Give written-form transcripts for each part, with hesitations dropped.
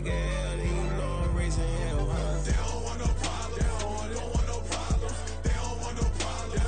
take a L, then you know I'm raising hell, huh? They don't want no problems. They don't want no problems. They don't want no problems. They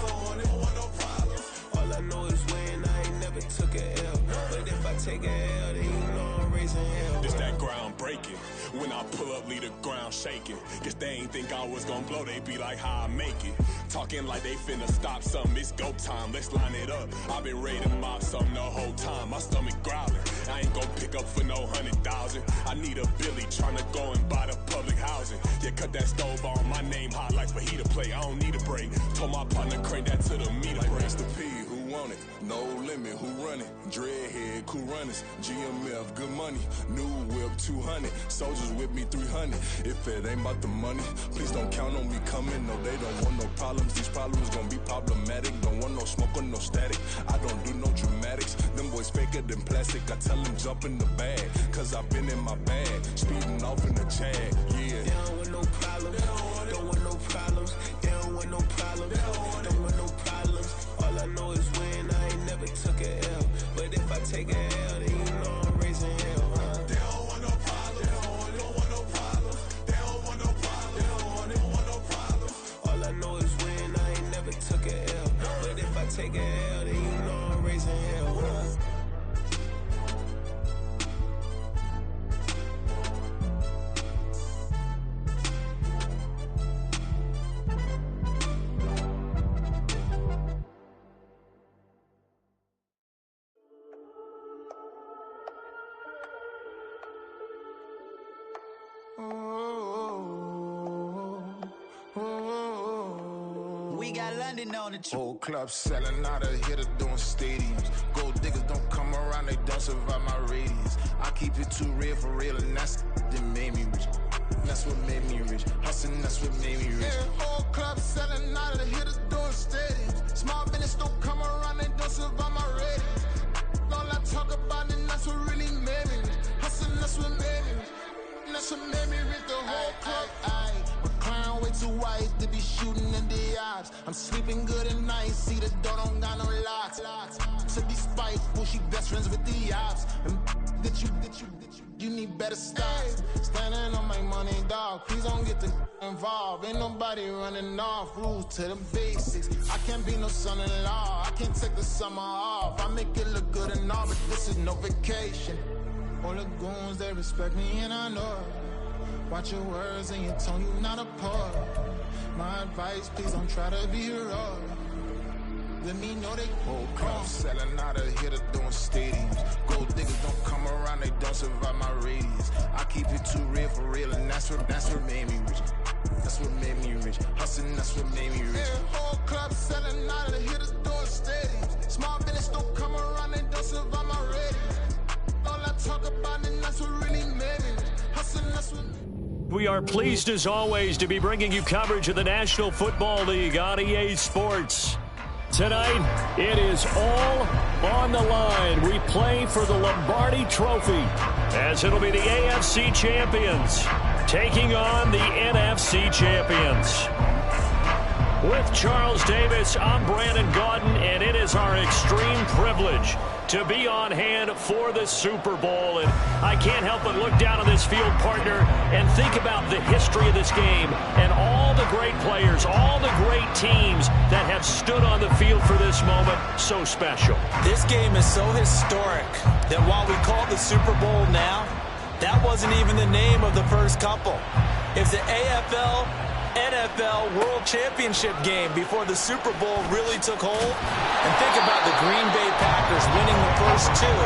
don't want no problems. All I know is when I ain't never took a L. But if I take a L, then you know I'm raising hell. It's that ground breaking. When I pull up, leave the ground shaking. Guess they ain't think I was gonna blow, they be like, how I make it. Talking like they finna stop something, it's go time, let's line it up. I've been ready to mob something the whole time, my stomach growling. I ain't gon' pick up for no 100,000. I need a Billy tryna go and buy the public housing. Yeah, cut that stove on, my name hot like fajita plate. I don't need a break. Told my partner crank that to the meter like break. The P, who want it? No limit, who run it? Dreadhead, cool runners. GMF, good money. New whip, 200. Soldiers with me, 300. If it ain't about the money, please don't count on me coming. No, they don't want no problems. These problems gon' be problematic. Don't want no smoke or no static. I don't do no dramatics. Them boys faker than plastic. I tell them jump in the bag, cause I've been in my bag. Speeding off in the Jag, yeah. They don't want no problems. Don't want no problems. They don't want no problems. Don't want no problems. All I know is when I ain't never took a L. But if I take a L, then you know I'm raising hell, huh? They don't want no problems. They don't want no problems. They don't want no problems. They don't want no problems. All I know is when I ain't never took a L. But if I take a L, then you know I'm raising hell, huh? We got London on the Whole club selling out of hitter doing stadiums. Gold diggers don't come around, they don't survive my radius. I keep it too real for real, and that's that made me rich. That's what made me rich. Hustling, that's what made me rich. Yeah, whole club selling out of hitters doing stadiums. Small business don't come around, they don't survive my radius. All I talk about, and that's what really made me rich. Hustling, that's what made me rich. And that's what made me rich. The whole club. My clown way too wise to be shooting in the eyes. I'm sleeping good at night, see the door don't got no locks. To be spiteful, she best friends with the ops. And that you need better stop. Standing on my money, dog. Please don't get the involved. Ain't nobody running off. Rules to the basics. I can't be no son-in-law. I can't take the summer off. I make it look good and all, but this is no vacation. All the goons, they respect me and I know it. Watch your words and your tone, you not a poet. My advice, please don't try to be heroic. Let me know they whole club selling out of hitter doing stadiums. Gold diggers don't come around, they don't survive my radius. I keep it too real for real, and that's what made me rich. That's what made me rich. Hustling, that's what made me rich. Yeah, whole club selling out of hitters doing stadiums. Small business don't come around, they don't survive my radius. All I talk about, and that's what really made me rich. Hustling, that's what. We are pleased as always to be bringing you coverage of the National Football League on EA Sports. Tonight, it is all on the line. We play for the Lombardi Trophy, as it'll be the AFC champions taking on the NFC champions. With Charles Davis, I'm Brandon Gaudin, and it is our extreme privilege to be on hand for the Super Bowl. And I can't help but look down on this field, partner, and think about the history of this game and all the great players, all the great teams that have stood on the field for this moment. So special. This game is so historic that while we call it the Super Bowl now, that wasn't even the name of the first couple. It's the AFL NFL World Championship game before the Super Bowl really took hold. And think about the Green Bay Packers winning the first two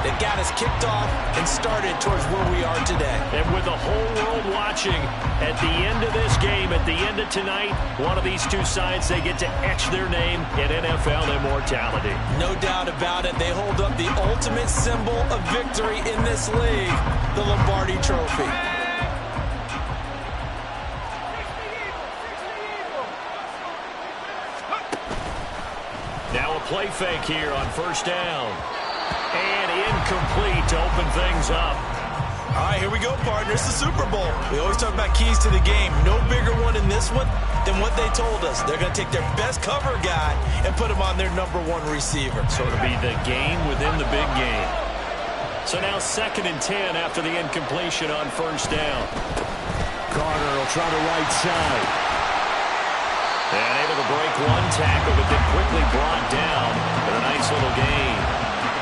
that got us kicked off and started towards where we are today. And with the whole world watching, at the end of this game, at the end of tonight, one of these two sides, they get to etch their name in NFL immortality. No doubt about it. They hold up the ultimate symbol of victory in this league, the Lombardi Trophy. Now a play fake here on first down. And incomplete to open things up. All right, here we go, partner. It's the Super Bowl. We always talk about keys to the game. No bigger one in this one than what they told us. They're going to take their best cover guy and put him on their number one receiver. So it'll be the game within the big game. So now 2nd and 10 after the incompletion on first down. Carter will try the right side. And able to break one tackle, but then quickly brought down. But a nice little gain.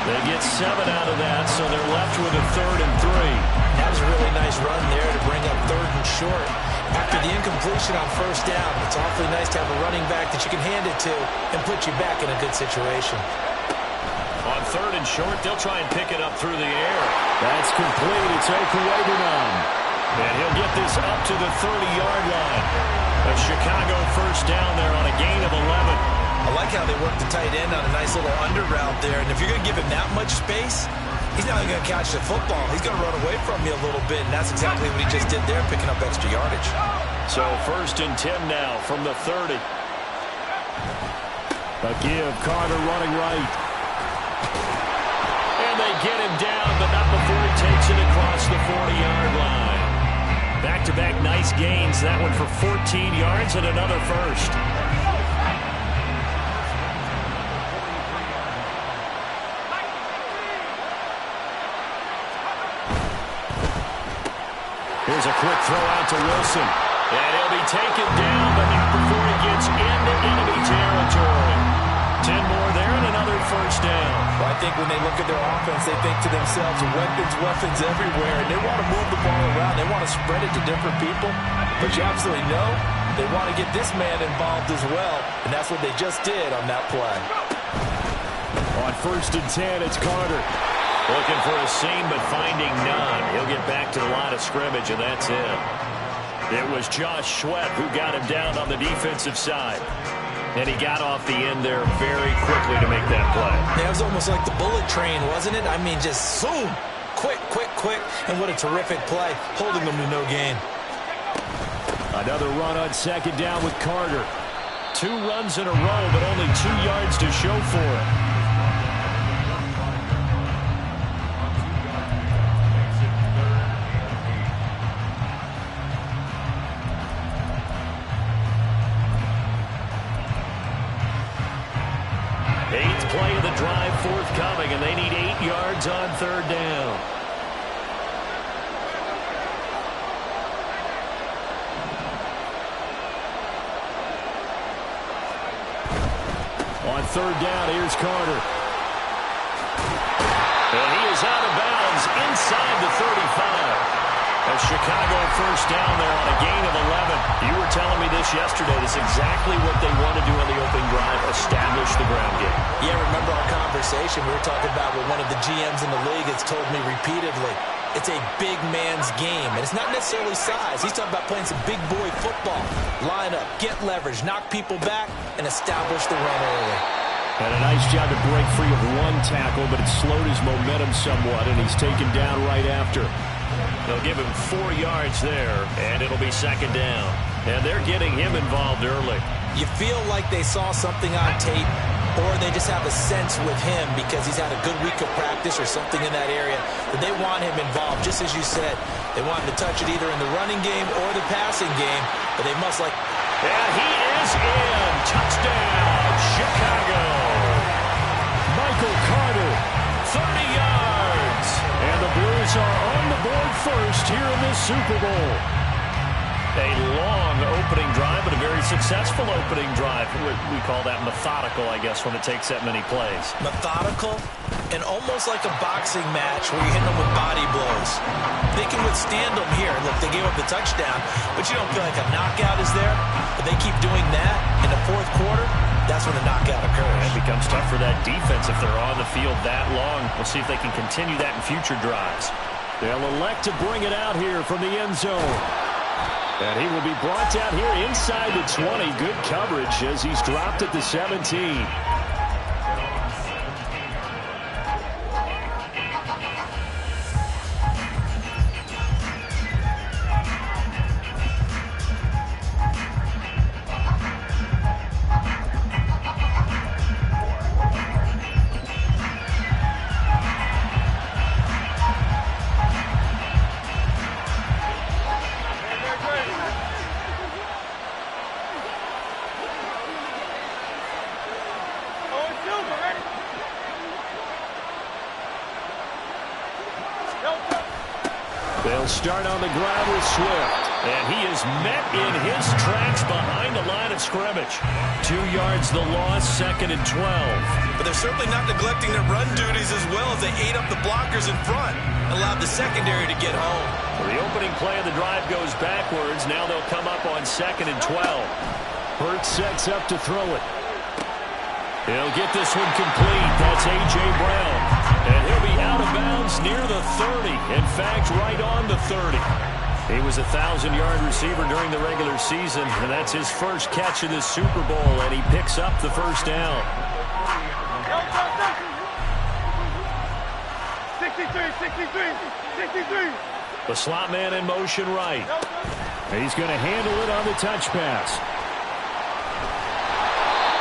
They get 7 out of that, so they're left with a 3rd and 3. That was a really nice run there to bring up 3rd and short. After the incompletion on first down, it's awfully nice to have a running back that you can hand it to and put you back in a good situation. On 3rd and short, they'll try and pick it up through the air. That's complete. It's Okuegbunam. And he'll get this up to the 30-yard line. A Chicago first down there on a gain of 11. I like how they work the tight end on a nice little under route there. And if you're going to give him that much space, he's not even going to catch the football. He's going to run away from you a little bit, and that's exactly what he just did there, picking up extra yardage. So 1st and 10 now from the 30. A give, Carter running right. And they get him down, but not before he takes it across the 40-yard line. Back-to-back nice gains. That one for 14 yards and another first. Here's a quick throw out to Wilson. And he'll be taken down, but not before he gets into enemy territory. 10 more there and another first down. Well, I think when they look at their offense, they think to themselves, weapons everywhere, and they want to move the ball around. They want to spread it to different people. But you absolutely know they want to get this man involved as well, and that's what they just did on that play. On 1st and 10, it's Carter. Looking for a seam, but finding none. He'll get back to the line of scrimmage, and that's it. It was Josh Sweat who got him down on the defensive side. And he got off the end there very quickly to make that play. That was almost like the bullet train, wasn't it? I mean, just zoom. Quick. And what a terrific play, holding them to no gain. Another run on 2nd down with Carter. 2 runs in a row, but only 2 yards to show for it. Play of the drive forthcoming, and they need 8 yards on 3rd down. On 3rd down, here's Carter. And he is out of bounds inside the 35. A Chicago first down there on a gain of 11. You were telling me this yesterday. This is exactly what they want to do on the opening drive, establish the ground game. Yeah, remember our conversation. We were talking about what one of the GMs in the league has told me repeatedly. It's a big man's game, and it's not necessarily size. He's talking about playing some big boy football. Line up, get leverage, knock people back, and establish the run early. And a nice job to break free of one tackle, but it slowed his momentum somewhat, and he's taken down right after. They'll give him 4 yards there, and it'll be 2nd down. And they're getting him involved early. You feel like they saw something on tape, or they just have a sense with him because he's had a good week of practice or something in that area, that they want him involved. Just as you said, they want him to touch it either in the running game or the passing game, but they must like... And he is in. Touchdown, Chicago. Michael Carter, 30 yards. And the Blues are on the board first here in this Super Bowl. A long opening drive, but a very successful opening drive. We call that methodical, I guess, when it takes that many plays. Methodical and almost like a boxing match where you hit them with body blows. They can withstand them here. Look, they gave up the touchdown, but you don't feel like a knockout is there. But they keep doing that in the 4th quarter. That's when the knockout occurs. It becomes tough for that defense if they're on the field that long. We'll see if they can continue that in future drives. They'll elect to bring it out here from the end zone. And he will be brought down here inside the 20. Good coverage as he's dropped at the 17. They'll start on the ground with Swift. And he is met in his tracks behind the line of scrimmage. 2 yards the loss, 2nd and 12. But they're certainly not neglecting their run duties as well as they ate up the blockers in front. Allowed the secondary to get home. Well, the opening play of the drive goes backwards. Now they'll come up on 2nd and 12. Hurts sets up to throw it. He'll get this one complete. That's A.J. Brown. And he'll be out of bounds near the 30. In fact, right on the 30. He was a 1,000-yard receiver during the regular season, and that's his first catch of this Super Bowl, and he picks up the first down. 63. The slot man in motion right. He's going to handle it on the touch pass.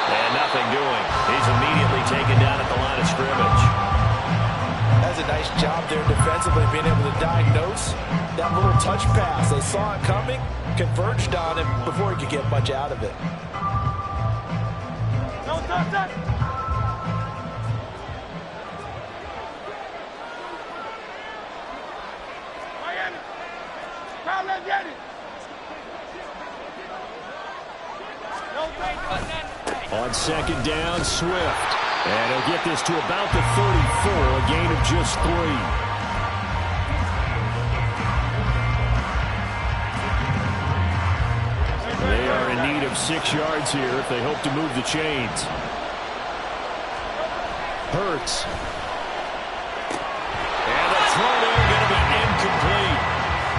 And nothing doing. He's immediately taken down at the line of scrimmage. That's a nice job there defensively, being able to diagnose that little touch pass. They saw it coming, converged on him before he could get much out of it. On 2nd down, Swift. And he'll get this to about the 34, a gain of just 3. They are in need of 6 yards here if they hope to move the chains. Hurts. And the throw there going to be incomplete.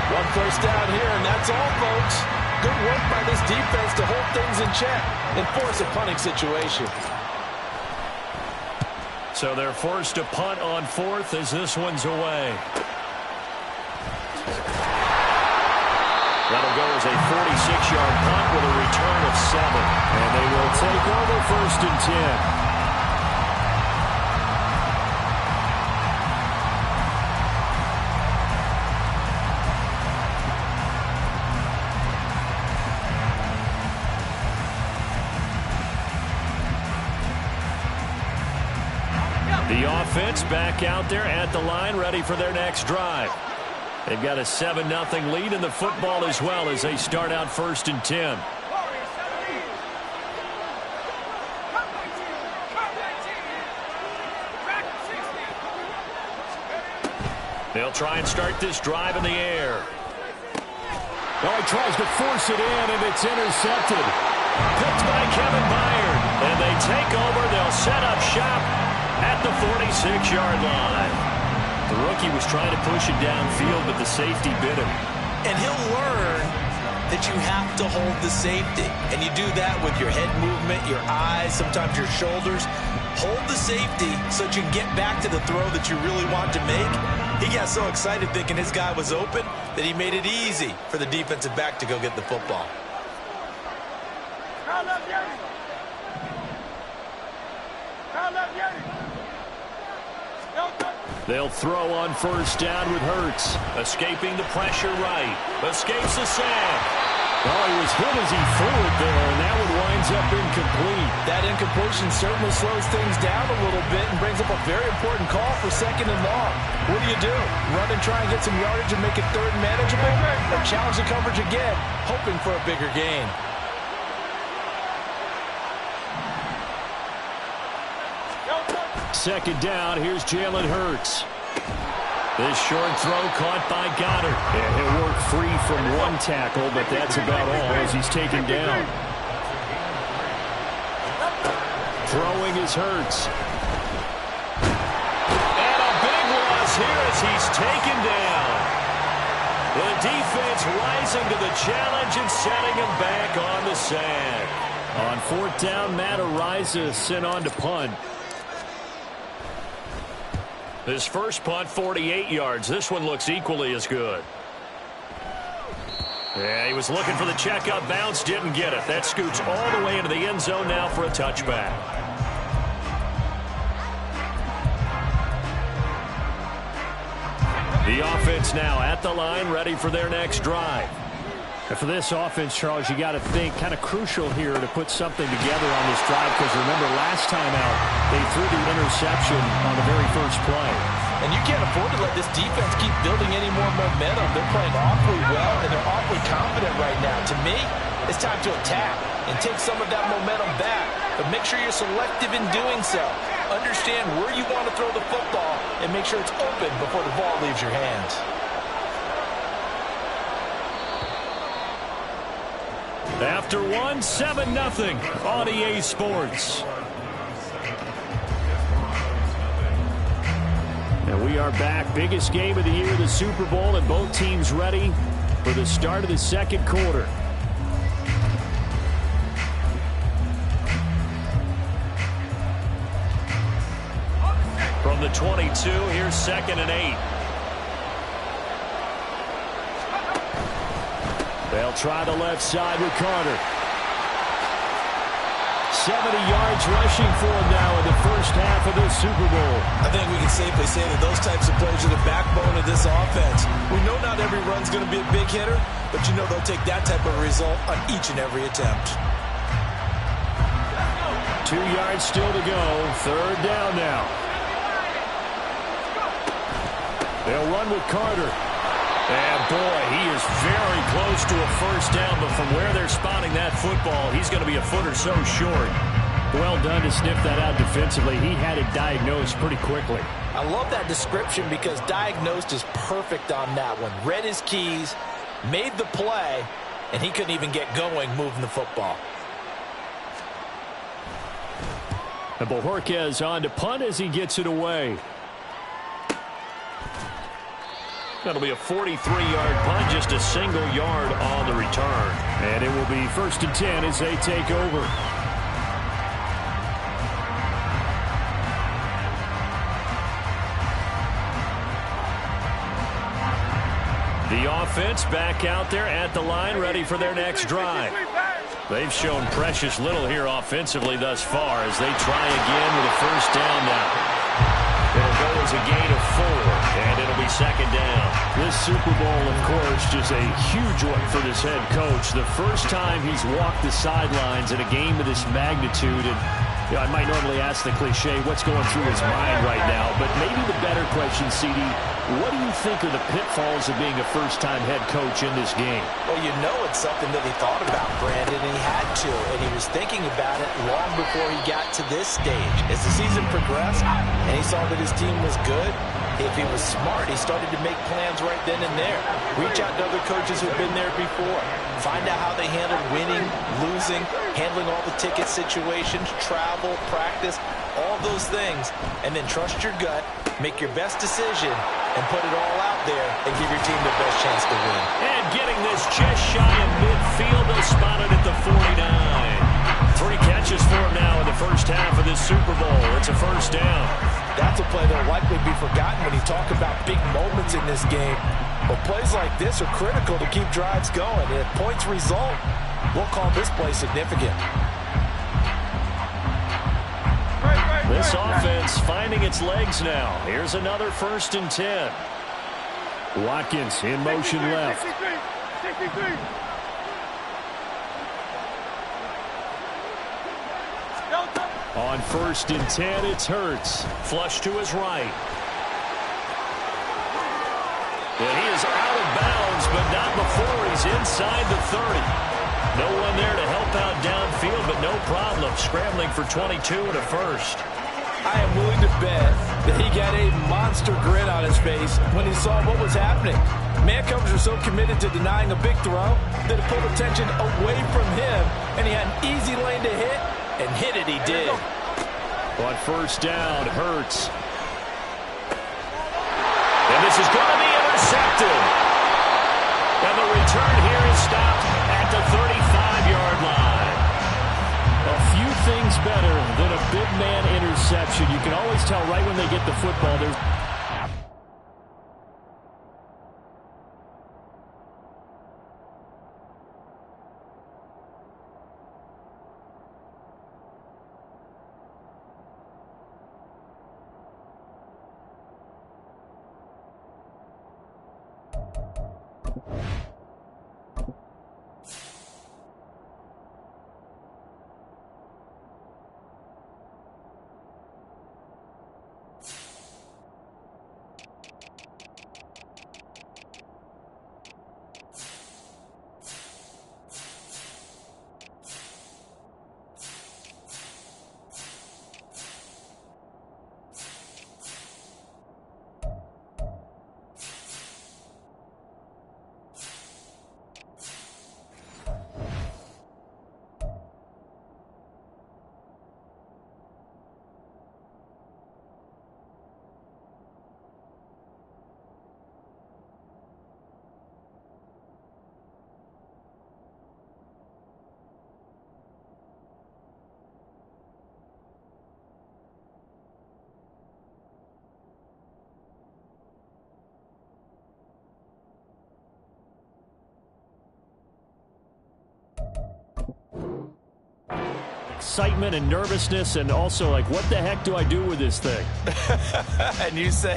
1 first down here, and that's all, folks. Good work by this defense to hold things in check and force a punting situation. So they're forced to punt on 4th as this one's away. That'll go as a 46-yard punt with a return of 7. And they will take over 1st and 10. The offense back out there at the line, ready for their next drive. They've got a 7-0 lead in the football as well as they start out 1st and 10. They'll try and start this drive in the air. Oh, he tries to force it in, and it's intercepted. Picked by Kevin Byard. And they take over. They'll set up shop at the 46-yard line. The rookie was trying to push it downfield, but the safety bit him. And he'll learn that you have to hold the safety. And you do that with your head movement, your eyes, sometimes your shoulders. Hold the safety so that you can get back to the throw that you really want to make. He got so excited thinking his guy was open that he made it easy for the defensive back to go get the football. They'll throw on 1st down with Hurts. Escaping the pressure right. Escapes the sack. Oh, he was hit as he threw it there, and that one winds up incomplete. That incompletion certainly slows things down a little bit and brings up a very important call for 2nd and long. What do? Run and try and get some yardage and make it 3rd and manageable? Or challenge the coverage again, hoping for a bigger gain? Second down, here's Jalen Hurts. This short throw caught by Goddard. And he'll work free from 1 tackle, but that's about all as he's taken down. Throwing is Hurts. And a big loss here as he's taken down. The defense rising to the challenge and setting him back on the sand. On 4th down, Matt Araiza sent on to punt. His first punt, 48 yards. This one looks equally as good. Yeah, he was looking for the checkup bounce, didn't get it. That scoots all the way into the end zone now for a touchback. The offense now at the line, ready for their next drive. And for this offense, Charles, you got to think kind of crucial here to put something together on this drive, because remember last time out they threw the interception on the very first play. And you can't afford to let this defense keep building any more momentum. They're playing awfully well, and they're awfully confident right now. To me, it's time to attack and take some of that momentum back. But make sure you're selective in doing so. Understand where you want to throw the football and make sure it's open before the ball leaves your hands. After one, 7-0 on EA Sports. And we are back. Biggest game of the year, the Super Bowl, and both teams ready for the start of the second quarter. From the 22, here's 2nd and 8. They'll try the left side with Carter. 70 yards rushing for him now in the first half of this Super Bowl. I think we can safely say that those types of plays are the backbone of this offense. We know not every run's going to be a big hitter, but you know they'll take that type of result on each and every attempt. 2 yards still to go. 3rd down now. They'll run with Carter. And, boy, he is very close to a first down, but from where they're spotting that football, he's going to be a foot or so short. Well done to sniff that out defensively. He had it diagnosed pretty quickly. I love that description because diagnosed is perfect on that one. Read his keys, made the play, and he couldn't even get going moving the football. And Bojorquez on to punt as he gets it away. That'll be a 43-yard punt, just a single yard on the return. And it will be 1st and 10 as they take over. The offense back out there at the line, ready for their next drive. They've shown precious little here offensively thus far as they try again with a first down now. It'll go as a gain of 4, and it'll be 2nd down. This Super Bowl, of course, just a huge one for this head coach. The first time he's walked the sidelines in a game of this magnitude. And I might normally ask the cliche, what's going through his mind right now? But maybe the better question, CD, what do you think are the pitfalls of being a first-time head coach in this game? Well, you know it's something that he thought about, Brandon, and he had to. And he was thinking about it long before he got to this stage. As the season progressed and he saw that his team was good, if he was smart, he started to make plans right then and there. Reach out to other coaches who've been there before. Find out how they handled winning, losing, handling all the ticket situations, travel, practice, all those things. And then trust your gut, make your best decision, and put it all out there and give your team the best chance to win. And getting this just shy of midfield, they'll spot it at the 49. 3 catches for him now in the first half of this Super Bowl. It's a first down. That's a play that will likely be forgotten when you talk about big moments in this game. But plays like this are critical to keep drives going. And if points result, we'll call this play significant. This offense finding its legs now. Here's another 1st and 10. Watkins in motion left. On 1st and 10, it's Hurts. Flush to his right. And he is out of bounds, but not before he's inside the 30. No one there to help out downfield, but no problem scrambling for 22 and a first. I am willing to bet that he got a monster grin on his face when he saw what was happening. Man coverage are so committed to denying a big throw that it pulled attention away from him, and he had an easy lane to hit, and hit it he did. On 1st down, Hurts. And this is going to be intercepted. And the return here is stopped at the 35-yard line. A few things better than a big man interception. You can always tell right when they get the football. There's excitement and nervousness and also like, what the heck do I do with this thing? And you say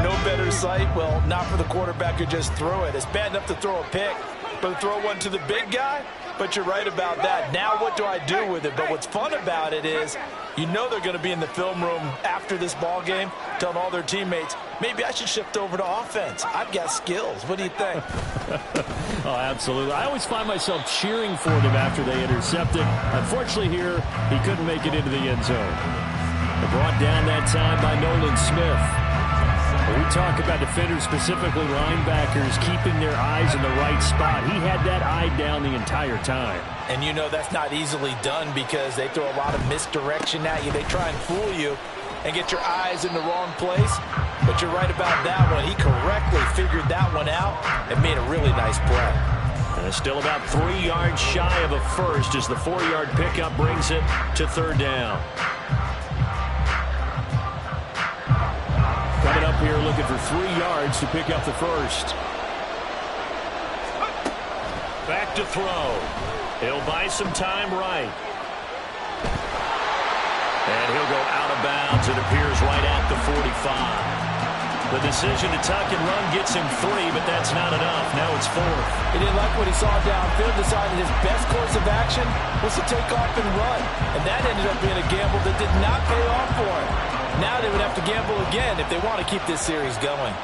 no better sight? Well, not for the quarterback who just threw it. It's bad enough to throw a pick, but to throw one to the big guy? But you're right about that. Now what do I do with it? But what's fun about it is you know they're going to be in the film room after this ball game telling all their teammates, maybe I should shift over to offense. I've got skills. What do you think? Oh, absolutely. I always find myself cheering for them after they intercept it. Unfortunately here, he couldn't make it into the end zone. They're brought down that time by Nolan Smith. When we talk about defenders, specifically linebackers, keeping their eyes in the right spot. He had that eye down the entire time. And you know that's not easily done because they throw a lot of misdirection at you. They try and fool you and get your eyes in the wrong place. But you're right about that one. He correctly figured that one out and made a really nice play. And still about 3 yards shy of a first as the 4-yard pickup brings it to third down. Coming up here looking for 3 yards to pick up the first. Back to throw. He'll buy some time right. And he'll go out of bounds. It appears right at the 45. The decision to tuck and run gets him 3, but that's not enough. Now it's 4th. He didn't like what he saw downfield, decided his best course of action was to take off and run. And that ended up being a gamble that did not pay off for him. Now they would have to gamble again if they want to keep this series going.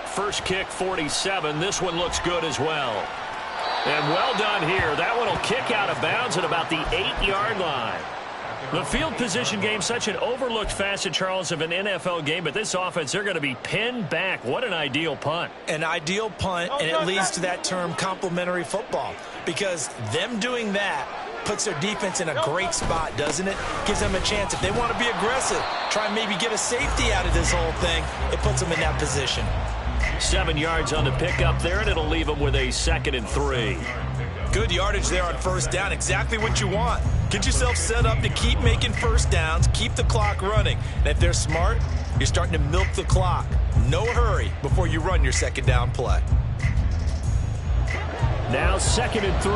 First kick, 47. This one looks good as well. And well done here. That one will kick out of bounds at about the 8-yard line. The field position game, such an overlooked facet, Charles, of an NFL game, but this offense, they're going to be pinned back. What an ideal punt. An ideal punt, and it leads to that term complementary football, because them doing that puts their defense in a great spot, doesn't it? Gives them a chance. If they want to be aggressive, try and maybe get a safety out of this whole thing, it puts them in that position. 7 yards on the pickup there, and it'll leave them with a 2nd and 3. Good yardage there on first down. Exactly what you want. Get yourself set up to keep making first downs, keep the clock running. And if they're smart, you're starting to milk the clock. No hurry before you run your second down play. Now 2nd and 3.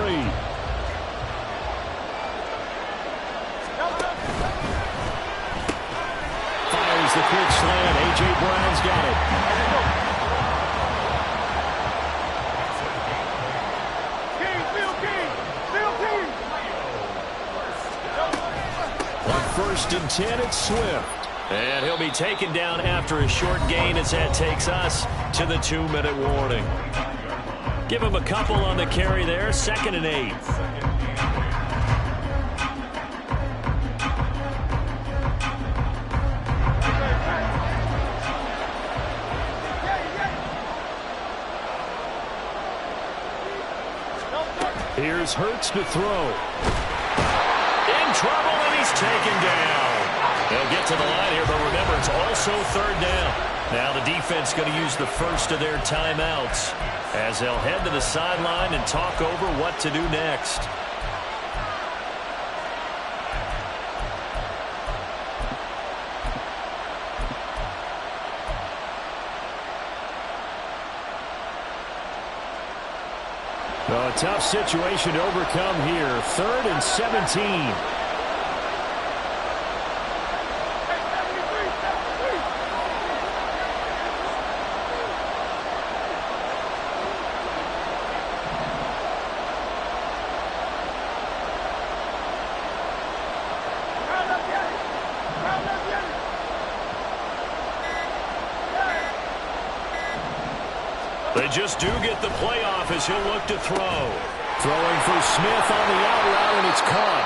Fires the quick slant. A.J. Brown's got it. First and 10, it's Swift. And he'll be taken down after a short gain as that takes us to the 2-minute warning. Give him a couple on the carry there, 2nd and 8. Here's Hurts to throw. In trouble, and he's taken down. They'll get to the line here, but remember, it's also 3rd down. Now the defense going to use the first of their timeouts as they'll head to the sideline and talk over what to do next. A tough situation to overcome here. 3rd and 17. They just do get the playoff as he'll look to throw. Throwing for Smith on the out route, and it's caught.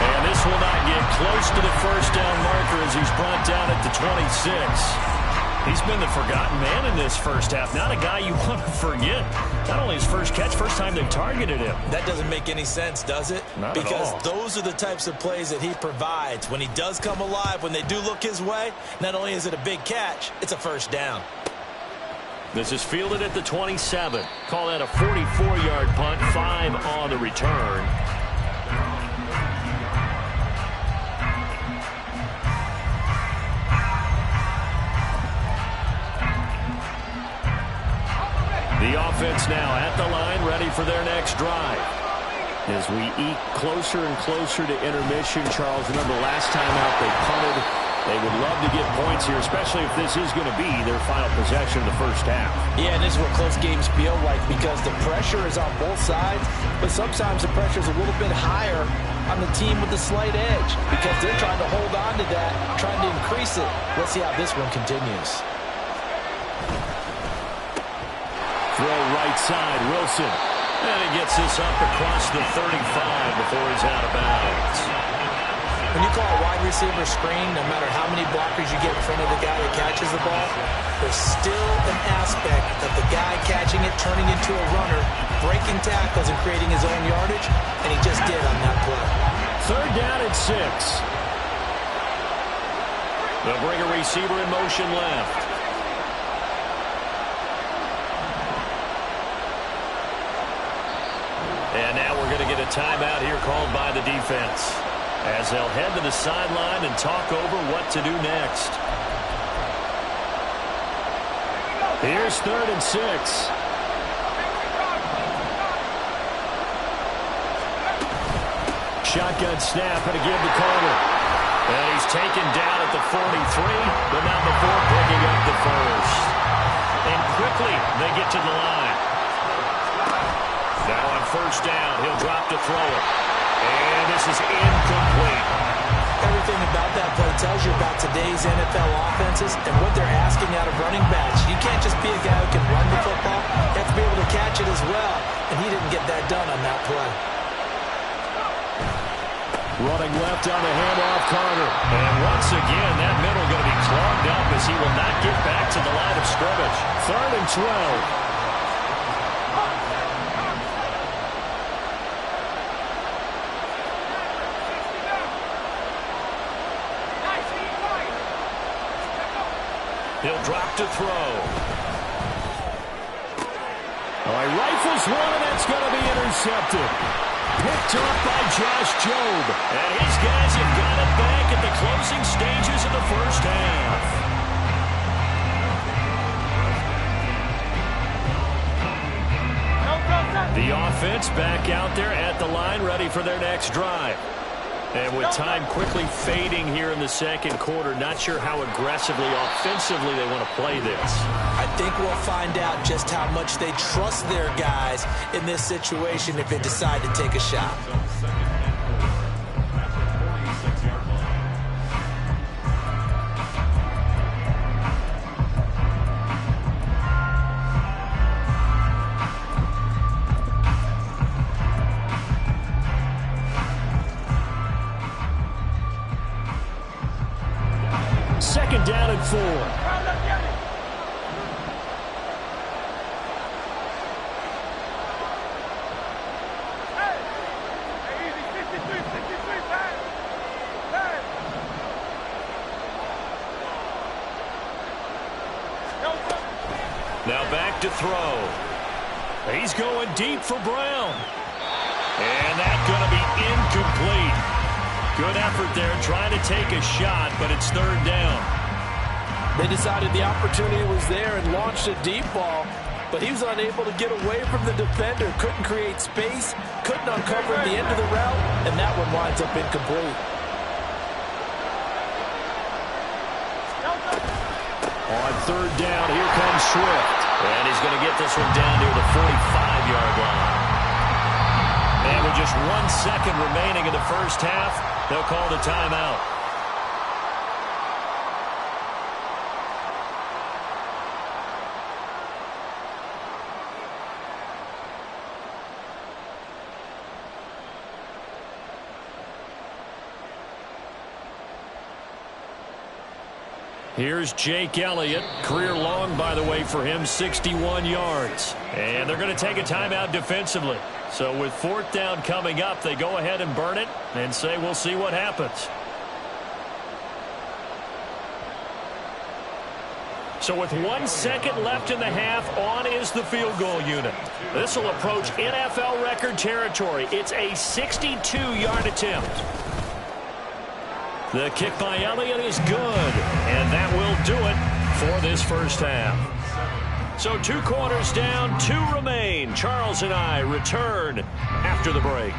And this will not get close to the first down marker as he's brought down at the 26. He's been the forgotten man in this first half. Not a guy you want to forget. Not only his first catch, first time they've targeted him. That doesn't make any sense, does it? Not because at all. Those are the types of plays that he provides. When he does come alive, when they do look his way, not only is it a big catch, it's a first down. This is fielded at the 27. Call that a 44-yard punt, 5 on the return. defense now at the line, ready for their next drive. As we eke closer and closer to intermission, Charles, remember last time out they punted. They would love to get points here, especially if this is going to be their final possession of the first half. Yeah, and this is what close games feel like because the pressure is on both sides, but sometimes the pressure is a little bit higher on the team with the slight edge because they're trying to hold on to that, trying to increase it. Let's see how this one continues. Throw right side, Wilson. And he gets this up across the 35 before he's out of bounds. When you call a wide receiver screen, no matter how many blockers you get in front of the guy that catches the ball, there's still an aspect of the guy catching it, turning into a runner, breaking tackles and creating his own yardage, and he just did on that play. Third down and 6. They'll bring a receiver in motion left. And now we're going to get a timeout here called by the defense as they'll head to the sideline and talk over what to do next. Here's 3rd and 6. Shotgun snap and a give to Carter. And he's taken down at the 43, but not before picking up the first. And quickly they get to the line. Now on first down, he'll drop to throw it. And this is incomplete. Everything about that play tells you about today's NFL offenses and what they're asking out of running backs. You can't just be a guy who can run the football. You have to be able to catch it as well. And he didn't get that done on that play. Running left on the handoff, Carter. And once again, that middle going to be clogged up as he will not get back to the line of scrimmage. 3rd and 12. He'll drop to throw. He rifles one, and that's going to be intercepted. Picked up by Josh Jobe. And his guys have got it back at the closing stages of the first half. The offense back out there at the line, ready for their next drive. And with time quickly fading here in the second quarter, not sure how aggressively, offensively they want to play this. I think we'll find out just how much they trust their guys in this situation if they decide to take a shot. Second down and 4. Now back to throw. He's going deep for Brown. And that's going to be incomplete. Good effort there trying to take a shot, but it's 3rd down. They decided the opportunity was there and launched a deep ball, but he was unable to get away from the defender, couldn't create space, couldn't uncover at the end of the route, and that one winds up incomplete. On 3rd down, here comes Swift. And he's going to get this one down near the 45-yard line. And with just 1 second remaining in the first half, they'll call the timeout. Here's Jake Elliott. Career long, by the way, for him, 61 yards. And they're going to take a timeout defensively. So with 4th down coming up, they go ahead and burn it and say we'll see what happens. So with 1 second left in the half, on is the field goal unit. This will approach NFL record territory. It's a 62-yard attempt. The kick by Elliott is good, and that will do it for this first half. So 2 quarters down, 2 remain. Charles and I return after the break.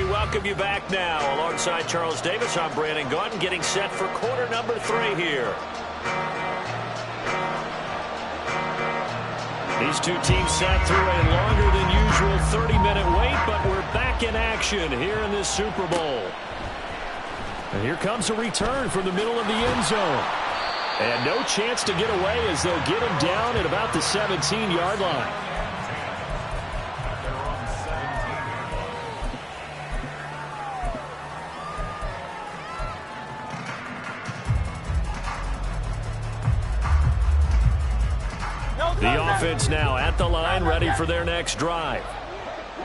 Welcome you back now. Alongside Charles Davis, I'm Brandon Gaudin, getting set for quarter number 3 here. These two teams sat through a longer than usual 30-minute wait, but we're back in action here in this Super Bowl. And here comes a return from the middle of the end zone. And no chance to get away as they'll get him down at about the 17-yard line. The offense now at the line, ready for their next drive.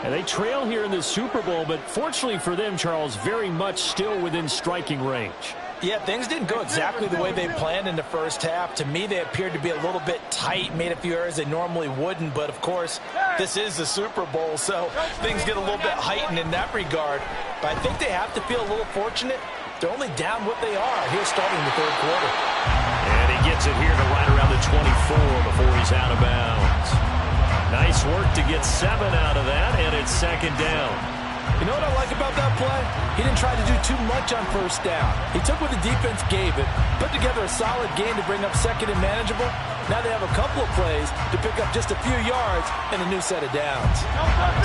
And they trail here in the Super Bowl, but fortunately for them, Charles, very much still within striking range. Yeah, things didn't go exactly the way they planned in the first half. To me, they appeared to be a little bit tight, made a few errors they normally wouldn't. But, of course, this is the Super Bowl, so things get a little bit heightened in that regard. But I think they have to feel a little fortunate. They're only down what they are here starting the third quarter. And he gets it here to right around the 24 before he's out of bounds. Nice work to get 7 out of that, and it's second down. You know what I like about that play? He didn't try to do too much on first down. He took what the defense gave him, put together a solid game to bring up second and manageable. Now they have a couple of plays to pick up just a few yards and a new set of downs.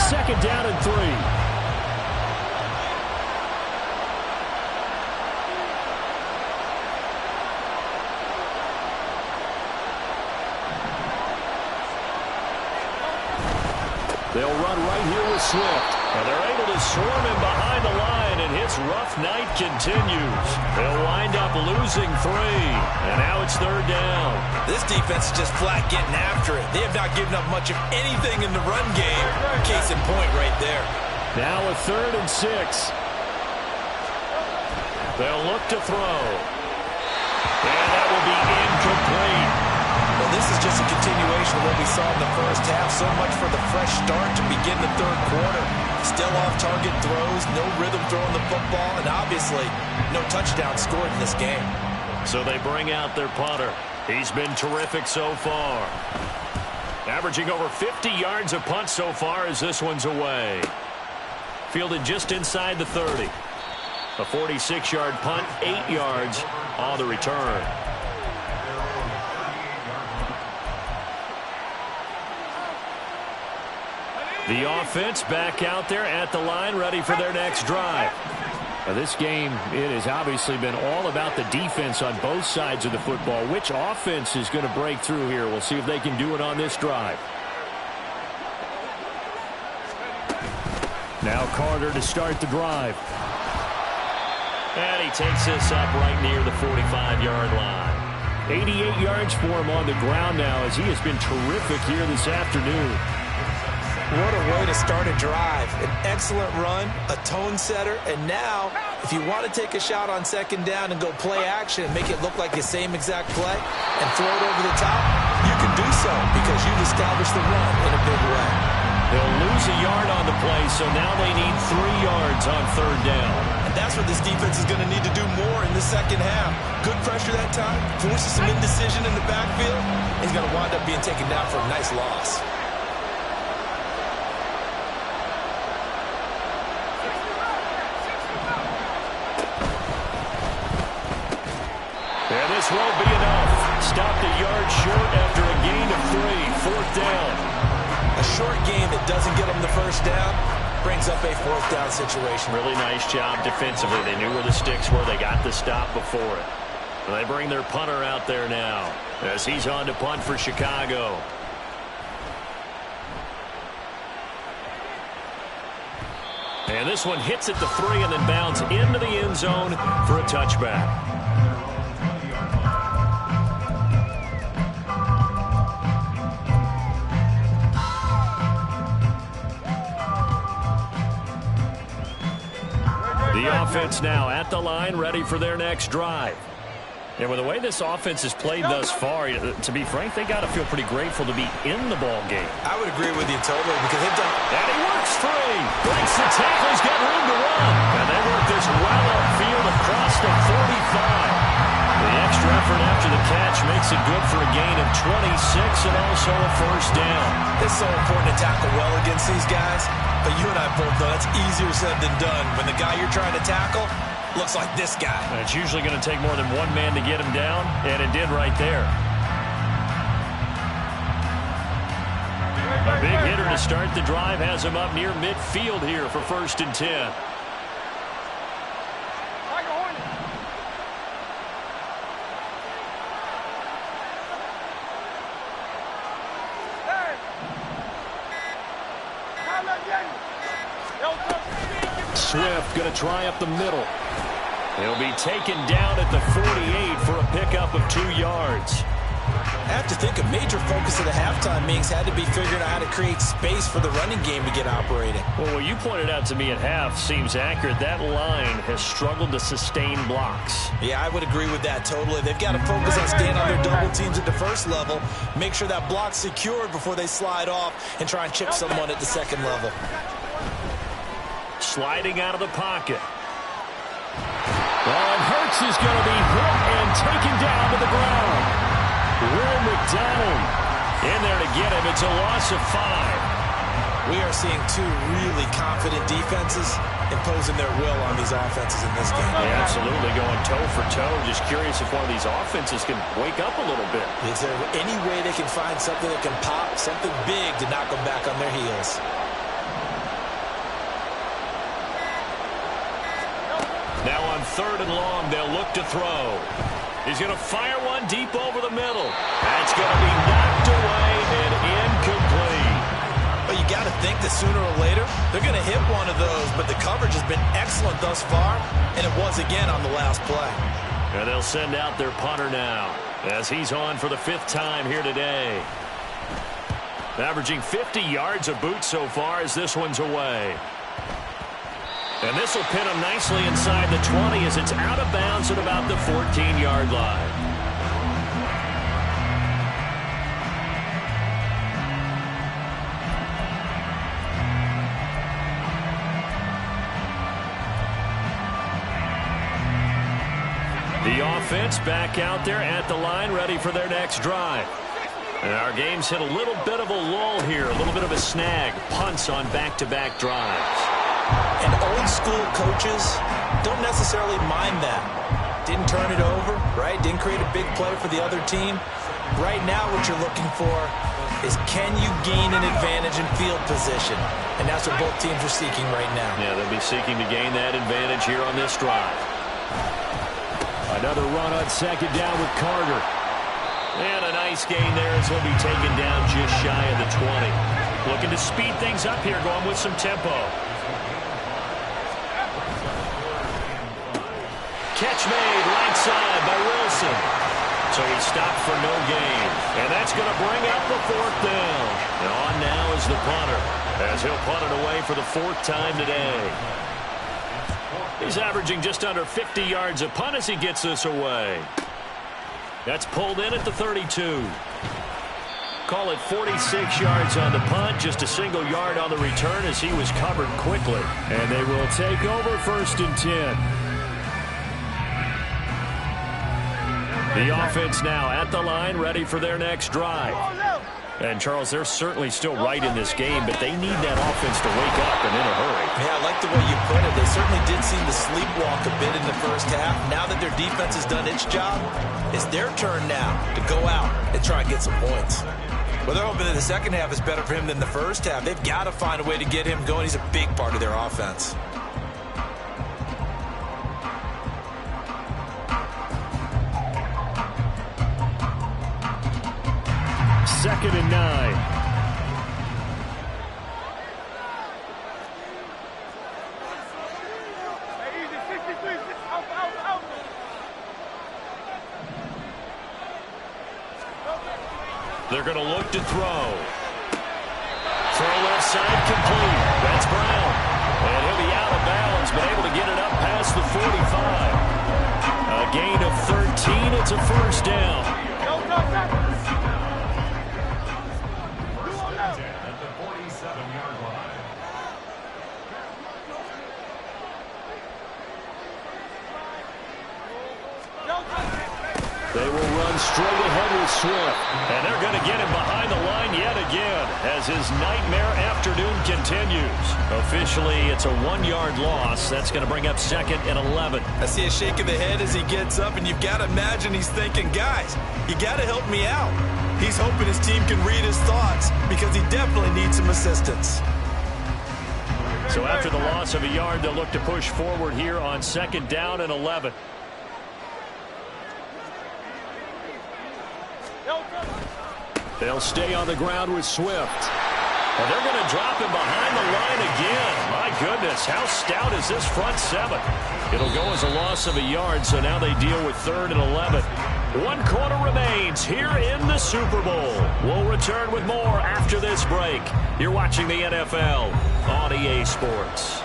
Second down and 3. They'll run right here with Swift. And they're able to swarm him behind the line, and his rough night continues. They'll wind up losing 3. And now it's third down. This defense is just flat getting after it. They have not given up much of anything in the run game. Case in point right there. Now a 3rd and 6. They'll look to throw. And that will be incomplete. Well, this is just a continuation of what we saw in the first half. So much for the fresh start to begin the third quarter. Still off-target throws, no rhythm throwing the football, and obviously no touchdown scored in this game. So they bring out their punter. He's been terrific so far. Averaging over 50 yards a punt so far as this one's away. Fielded just inside the 30. A 46-yard punt, 8 yards on the return. The offense back out there at the line, ready for their next drive. Now this game, it has obviously been all about the defense on both sides of the football. Which offense is going to break through here? We'll see if they can do it on this drive. Now Carter to start the drive. And he takes this up right near the 45-yard line. 88 yards for him on the ground now as he has been terrific here this afternoon. What a way to start a drive. An excellent run, a tone setter, and now, if you want to take a shot on second down and go play action and make it look like the same exact play and throw it over the top, you can do so because you've established the run in a big way. They'll lose a yard on the play, so now they need 3 yards on third down. And that's what this defense is going to need to do more in the second half. Good pressure that time, forces some indecision in the backfield. He's going to wind up being taken down for a nice loss. And this won't be enough. Stopped a yard short after a gain of 3. Fourth down. A short gain that doesn't get them the first down brings up a fourth down situation. Really nice job defensively. They knew where the sticks were. They got the stop before it. And they bring their punter out there now as he's on to punt for Chicago. And this one hits at the 3 and then bounds into the end zone for a touchback. The offense now at the line, ready for their next drive. And with the way this offense has played thus far, to be frank, they got to feel pretty grateful to be in the ball game. I would agree with you totally because they've done. And he works free. Breaks the tackle. He's got room to run. And they work this well upfield across the 45. The extra effort after the catch makes it good for a gain of 26 and also a first down. It's so important to tackle well against these guys, but you and I both know that's easier said than done. When the guy you're trying to tackle looks like this guy. And it's usually going to take more than one man to get him down, and it did right there. A big hitter to start the drive has him up near midfield here for 1st and 10. Swift going to try up the middle. He'll be taken down at the 48 for a pickup of 2 yards. I have to think a major focus of the halftime meetings had to be figuring out how to create space for the running game to get operating. Well, what you pointed out to me at half seems accurate. That line has struggled to sustain blocks. Yeah, I would agree with that totally. They've got to focus on staying on their double teams at the first level, make sure that block's secured before they slide off and try and chip someone at the second level. Sliding out of the pocket. And Hurts is going to be hit and taken down to the ground. Will McDonald in there to get him. It's a loss of 5. We are seeing 2 really confident defenses imposing their will on these offenses in this game. Yeah, absolutely, going toe for toe. Just curious if one of these offenses can wake up a little bit. Is there any way they can find something that can pop, something big to knock them back on their heels? Now on 3rd and long, they'll look to throw. He's going to fire one deep over the middle. That's going to be knocked away and incomplete. But you got to think that sooner or later, they're going to hit one of those. But the coverage has been excellent thus far, and it was again on the last play. And they'll send out their punter now as he's on for the 5th time here today. Averaging 50 yards a boot so far as this one's away. And this will pin him nicely inside the 20 as it's out of bounds at about the 14-yard line. The offense back out there at the line, ready for their next drive. And our game's hit a little bit of a lull here, a little bit of a snag. Punts on back-to-back drives. And old-school coaches don't necessarily mind that. Didn't turn it over, right? Didn't create a big play for the other team. Right now what you're looking for is can you gain an advantage in field position? And that's what both teams are seeking right now. Yeah, they'll be seeking to gain that advantage here on this drive. Another run on 2nd down with Carter. And a nice gain there as he'll be taken down just shy of the 20. Looking to speed things up here, going with some tempo. Catch made right side by Wilson. So he stopped for no gain. And that's going to bring up the 4th down. And on now is the punter as he'll punt it away for the 4th time today. He's averaging just under 50 yards a punt as he gets this away. That's pulled in at the 32. Call it 46 yards on the punt, just a single yard on the return as he was covered quickly. And they will take over 1st and 10. The offense now at the line, ready for their next drive. And, Charles, they're certainly still right in this game, but they need that offense to wake up and in a hurry. Yeah, I like the way you put it. They certainly did seem to sleepwalk a bit in the first half. Now that their defense has done its job, it's their turn now to go out and try and get some points. Well, they're hoping that the second half is better for him than the first half. They've got to find a way to get him going. He's a big part of their offense. Second and 9. They're going to look to throw. Throw left side complete. That's Brown. And he'll be out of bounds, but able to get it up past It's a first down. At the 47-yard line. They will run straight ahead with Swift. And they're going to get him behind the line yet again as his nightmare afternoon continues. Officially, it's a 1-yard loss. That's going to bring up 2nd and 11. I see a shake of the head as he gets up, and you've got to imagine he's thinking, guys, you got to help me out. He's hoping his team can read his thoughts because he definitely needs some assistance. So after the loss of a yard, they'll look to push forward here on 2nd down and 11. They'll stay on the ground with Swift. And they're going to drop him behind the line again. My goodness, how stout is this front seven? It'll go as a loss of a yard, so now they deal with 3rd and 11. 1 quarter remains here in the Super Bowl. We'll return with more after this break. You're watching the NFL on EA Sports.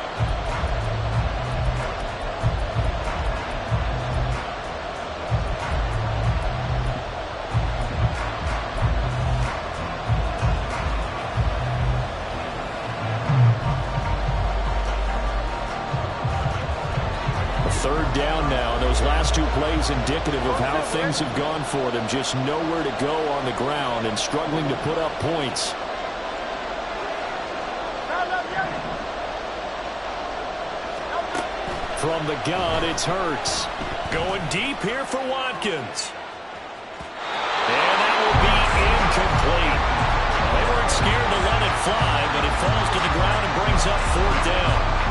Third down now. Those last 2 plays indicative of how things have gone for them. Just nowhere to go on the ground and struggling to put up points. From the gun, it's Hurts. Going deep here for Watkins. And that will be incomplete. They weren't scared to let it fly, but it falls to the ground and brings up 4th down.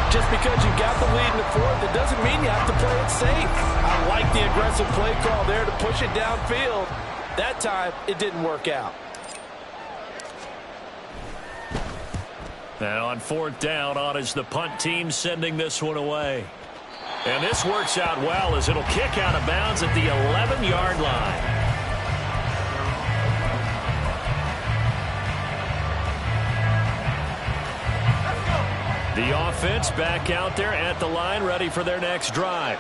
Just because you got the lead in the 4th, it doesn't mean you have to play it safe. I like the aggressive play call there to push it downfield. That time, it didn't work out. And on 4th down, on is the punt team sending this one away. And this works out well as it'll kick out of bounds at the 11-yard line. The offense back out there at the line, ready for their next drive.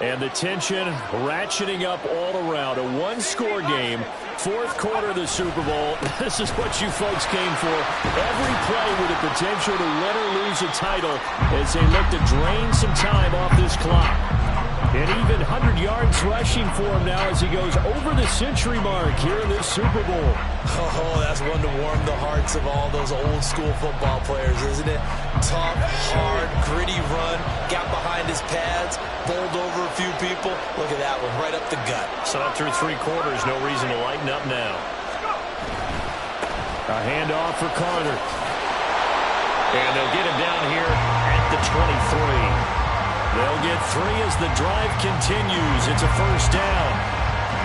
And the tension ratcheting up all around. A 1-score game, 4th quarter of the Super Bowl. This is what you folks came for. Every play with the potential to win or lose a title as they look to drain some time off this clock. And even 100 yards rushing for him now as he goes over the century mark here in this Super Bowl. Oh, that's one to warm the hearts of all those old-school football players, isn't it? Tough, hard, gritty run, got behind his pads, bowled over a few people. Look at that one, right up the gut. So through 3 quarters, no reason to lighten up now. A handoff for Carter. And they'll get him down here at the 23. They'll get 3 as the drive continues. It's a first down.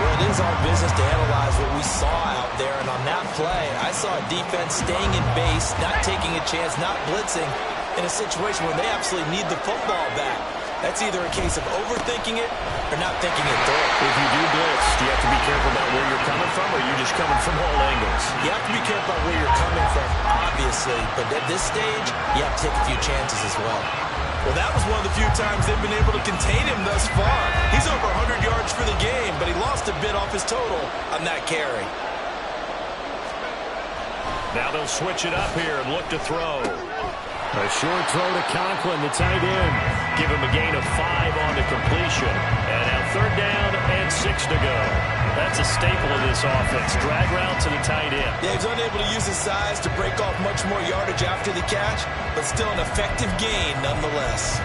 Well, it is our business to analyze what we saw out there. And on that play, I saw a defense staying in base, not taking a chance, not blitzing, in a situation where they absolutely need the football back. That's either a case of overthinking it or not thinking it through. If you do blitz, do you have to be careful about where you're coming from, or are you just coming from all angles? You have to be careful about where you're coming from, obviously. But at this stage, you have to take a few chances as well. Well, that was one of the few times they've been able to contain him thus far. He's over 100 yards for the game, but he lost a bit off his total on that carry. Now they'll switch it up here and look to throw. A short throw to Conklin, the tight end. Give him a gain of 5 on the completion. And now 3rd down and 6 to go. That's a staple of this offense. Drag route to the tight end. Yeah, he's unable to use his size to break off much more yardage after the catch, but still an effective gain nonetheless.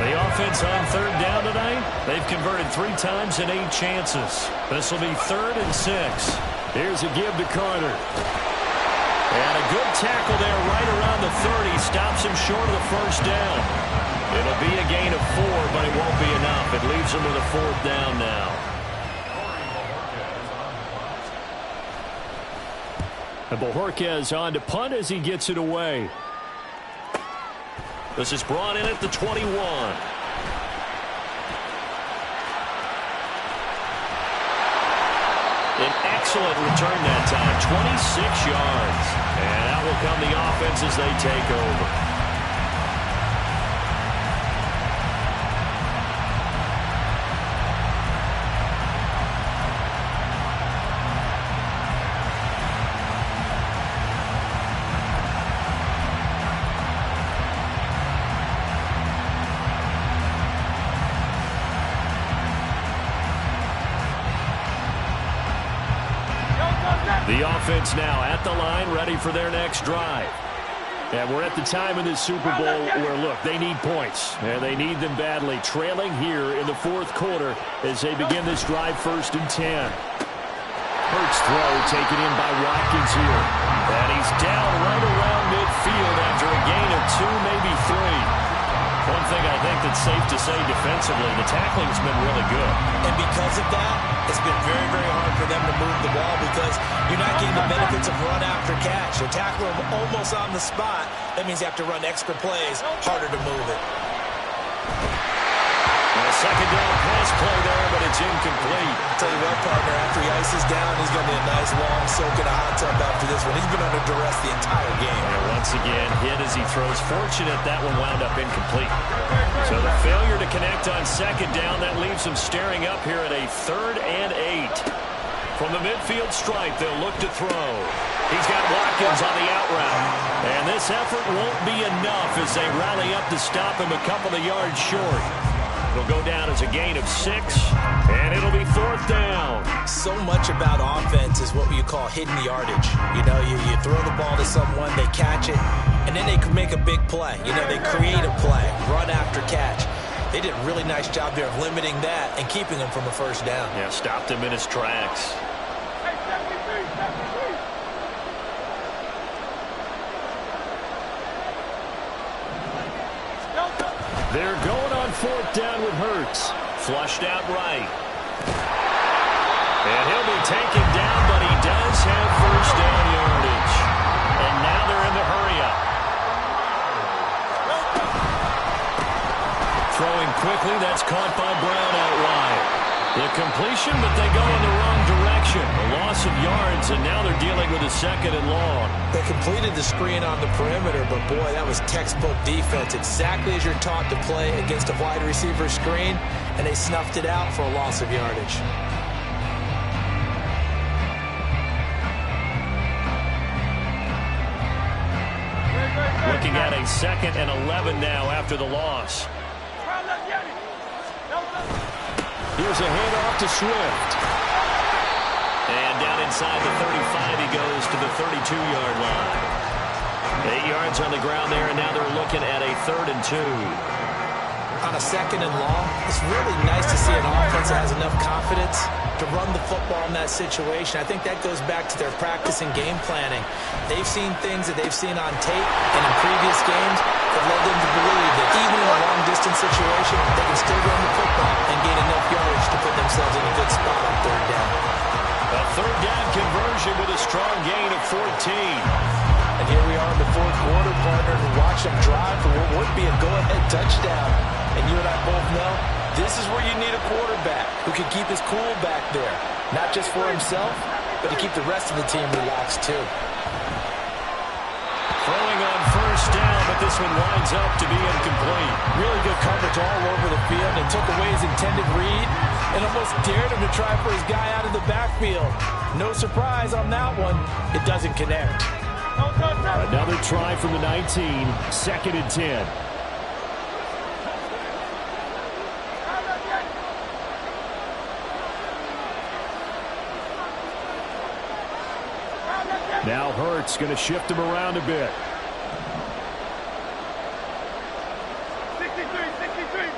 The offense on 3rd down tonight, they've converted 3 times in 8 chances. This will be 3rd and 6. Here's a give to Carter. And a good tackle there right around the 30. Stops him short of the first down. It'll be a gain of 4, but it won't be enough. It leaves him with a 4th down now. And Bojorquez on to punt as he gets it away. This is brought in at the 21. An excellent return that time, 26 yards. And out will come the offense as they take over. The offense now at the line, ready for their next drive. And we're at the time in this Super Bowl where, look, they need points, and they need them badly. Trailing here in the fourth quarter as they begin this drive, 1st and 10. Hurts throw taken in by Watkins here. And he's down right around midfield after a gain of 2, maybe 3. One thing I think that's safe to say defensively, the tackling's been really good. And because of that, it's been very, very hard for them to move the ball because you're not getting the benefits of run after catch. You tackle them almost on the spot. That means you have to run extra plays, harder to move it. And a second down pass play there, but it's incomplete. Tell you what, partner, after he ices down, he's going to be a nice long soak in a hot tub after this one. He's been under duress the entire game. And once again, hit as he throws. Fortunate that one wound up incomplete. So the failure to connect on second down, that leaves him staring up here at a 3rd and 8. From the midfield stripe, they'll look to throw. He's got Watkins on the out route. And this effort won't be enough as they rally up to stop him a couple of yards short. It'll go down as a gain of 6, and it'll be 4th down. So much about offense is what you call hidden yardage. You know, you throw the ball to someone, they catch it, and then they can make a big play. You know, they create a play, run after catch. They did a really nice job there of limiting that and keeping him from a 1st down. Yeah, stopped him in his tracks. They're going on 4th down with Hurts. Flushed out right. And he'll be taken down, but he does have 1st down yardage. And now they're in the hurry-up. Throwing quickly, that's caught by Brown out wide. The completion, but they go in the wrong direction. A loss of yards, and now they're dealing with a 2nd and long. They completed the screen on the perimeter, but boy, that was textbook defense. Exactly as you're taught to play against a wide receiver screen, and they snuffed it out for a loss of yardage. Looking at a 2nd and 11 now after the loss. Here's a handoff to Swift. And down inside the 35, he goes to the 32-yard line. 8 yards on the ground there, and now they're looking at a 3rd and 2. On a 2nd and long, it's really nice to see an offense that has enough confidence to run the football in that situation. I think that goes back to their practice and game planning. They've seen things that they've seen on tape and in previous games that led them to believe that even in a long-distance situation, they can still run the football and gain enough yardage to put themselves in a good spot on 3rd down. A 3rd down conversion with a strong gain of 14. And here we are in the 4th quarter, partner, to watch them drive for what would be a go-ahead touchdown. And you and I both know this is where you need a quarterback who can keep his cool back there. Not just for himself, but to keep the rest of the team relaxed too. Throwing on 1st down, but this one winds up to be incomplete. Really good coverage all over the field and took away his intended read and almost dared him to try for his guy out of the backfield. No surprise on that one. It doesn't connect. Another try from the 19, 2nd and 10. Now Hurts going to shift him around a bit. 63.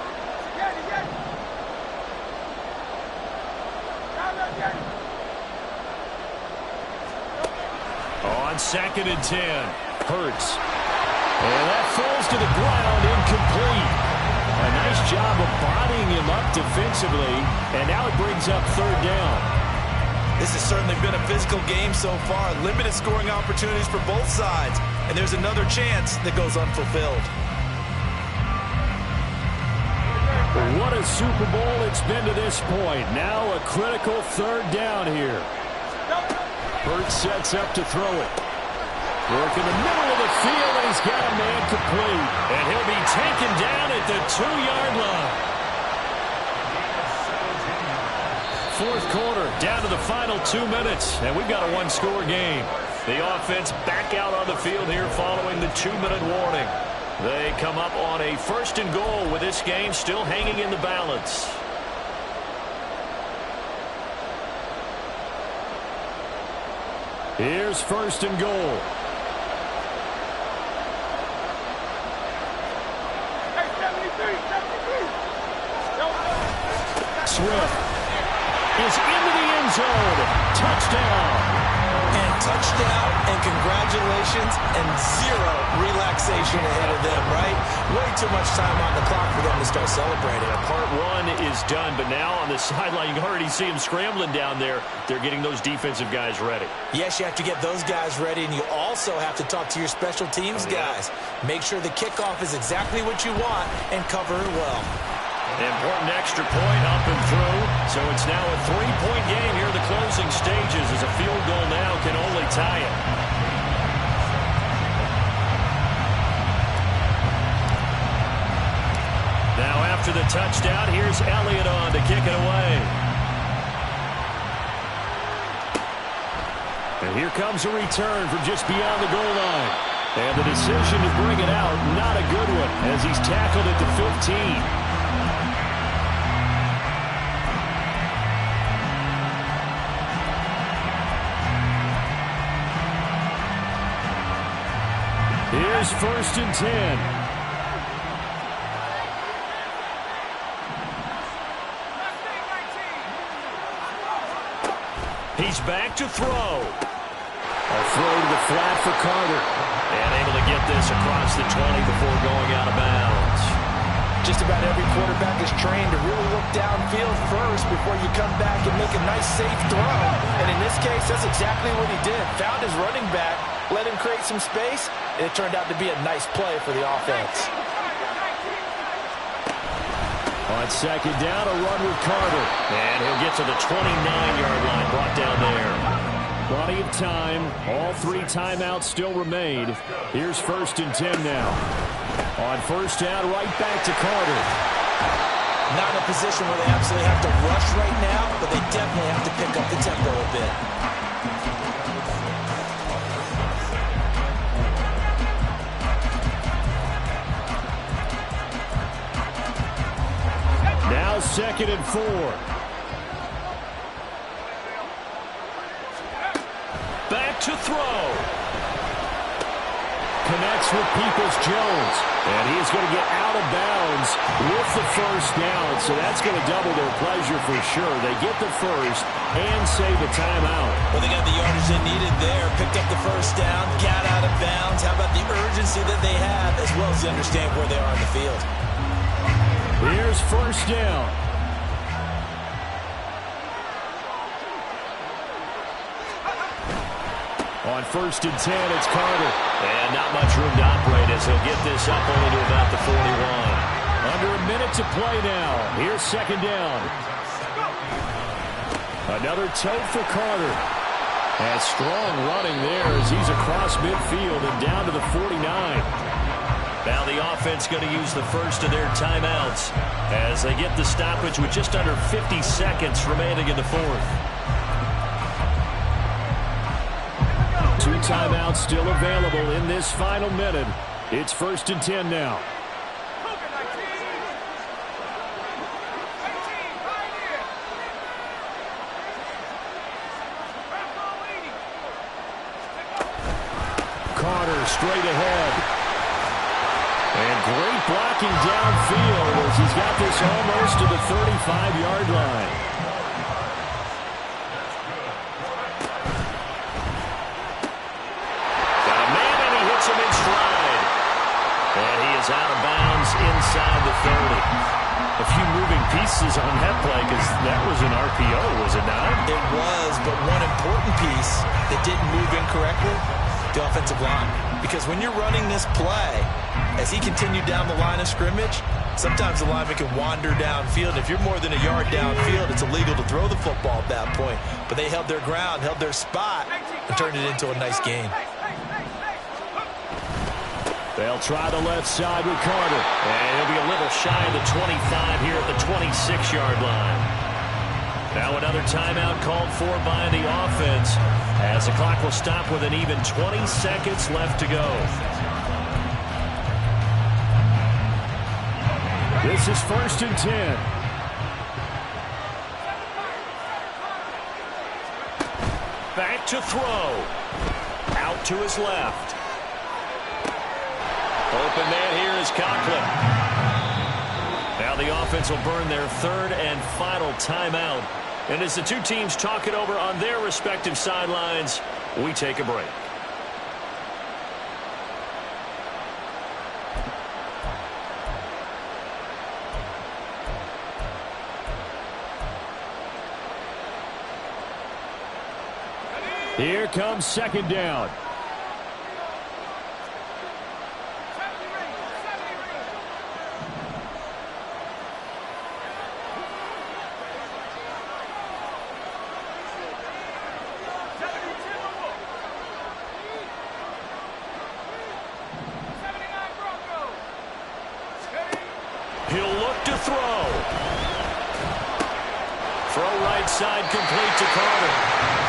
On 2nd and 10, Hurts. And that falls to the ground, incomplete. A nice job of bodying him up defensively, and now it brings up 3rd down. This has certainly been a physical game so far. Limited scoring opportunities for both sides. And there's another chance that goes unfulfilled. What a Super Bowl it's been to this point. Now a critical 3rd down here. Hurts sets up to throw it. Work in the middle of the field, and he's got a man complete. And he'll be taken down at the 2-yard line. 4th quarter, down to the final 2 minutes, and we've got a 1-score game. The offense back out on the field here following the 2-minute warning. They come up on a 1st and goal with this game still hanging in the balance. Here's first and goal. Swift is into the end zone. Touchdown. And touchdown and congratulations and zero relaxation ahead of them, right? Way too much time on the clock for them to start celebrating. Part one is done, but now on the sideline, you can already see them scrambling down there. They're getting those defensive guys ready. Yes, you have to get those guys ready, and you also have to talk to your special teams guys. Make sure the kickoff is exactly what you want and cover it well. Important extra point up and through. So it's now a 3-point game here in the closing stages as a field goal now can only tie it. Now after the touchdown, here's Elliott on to kick it away. And here comes a return from just beyond the goal line. And the decision to bring it out, not a good one, as he's tackled at the 15. Here's first and 10. He's back to throw. A throw to the flat for Carter. And able to get this across the 20 before going out of bounds. Just about every quarterback is trained to really look downfield first before you come back and make a nice, safe throw. And in this case, that's exactly what he did. Found his running back, let him create some space, and it turned out to be a nice play for the offense. On second down, a run with Carter. And he'll get to the 29-yard line, brought down there. Plenty of time. All 3 timeouts still remain. Here's first and 10 now. On first down, right back to Carter. Not in a position where they absolutely have to rush right now, but they definitely have to pick up the tempo a bit. Now second and 4. Back to throw. Connects with Peoples-Jones. And he is going to get out of bounds with the first down. So that's going to double their pleasure for sure. They get the first and save a timeout. Well, they got the yardage they needed there. Picked up the first down, got out of bounds. How about the urgency that they have, as well as they understand where they are on the field. Here's first down. On first and 10, it's Carter. And not much room to operate as he'll get this up only to about the 41. Under a minute to play now. Here's second down. Another tote for Carter. And strong running there as he's across midfield and down to the 49. Now the offense going to use the first of their timeouts as they get the stoppage with just under 50 seconds remaining in the fourth. 2 timeouts still available in this final minute. It's first and 10 now. Carter straight ahead. And great blocking downfield as he's got this almost to the 35-yard line. Got a man and he hits him in stride. And he is out of bounds inside the 30. A few moving pieces on that play because that was an RPO, was it not? It was, but one important piece that didn't move incorrectly, the offensive line. Because when you're running this play, as he continued down the line of scrimmage, sometimes the lineman can wander downfield. If you're more than a yard downfield, it's illegal to throw the football at that point. But they held their ground, held their spot, and turned it into a nice gain. They'll try the left side with Carter. And he'll be a little shy of the 25 here at the 26-yard line. Now another timeout called for by the offense as the clock will stop with an even 20 seconds left to go. This is first and 10. Back Back to throw. Out to his left. Open man here is Conklin. Now the offense will burn their third and final timeout. And as the two teams talk it over on their respective sidelines, we take a break. Here comes second down. He'll look to throw. Throw right side complete to Carter.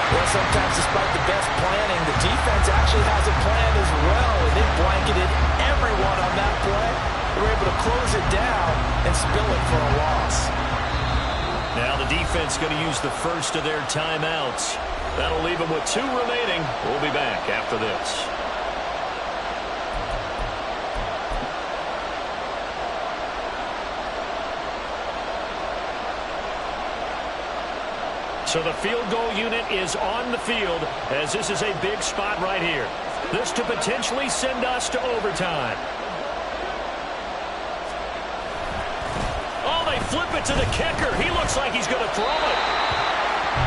Well, sometimes despite the best planning, the defense actually has a plan as well, and they blanketed everyone on that play. They were able to close it down and spill it for a loss. Now the defense going to use the first of their timeouts. That'll leave them with 2 remaining. We'll be back after this. So the field goal unit is on the field as this is a big spot right here. This to potentially send us to overtime. Oh, they flip it to the kicker. He looks like he's going to throw it.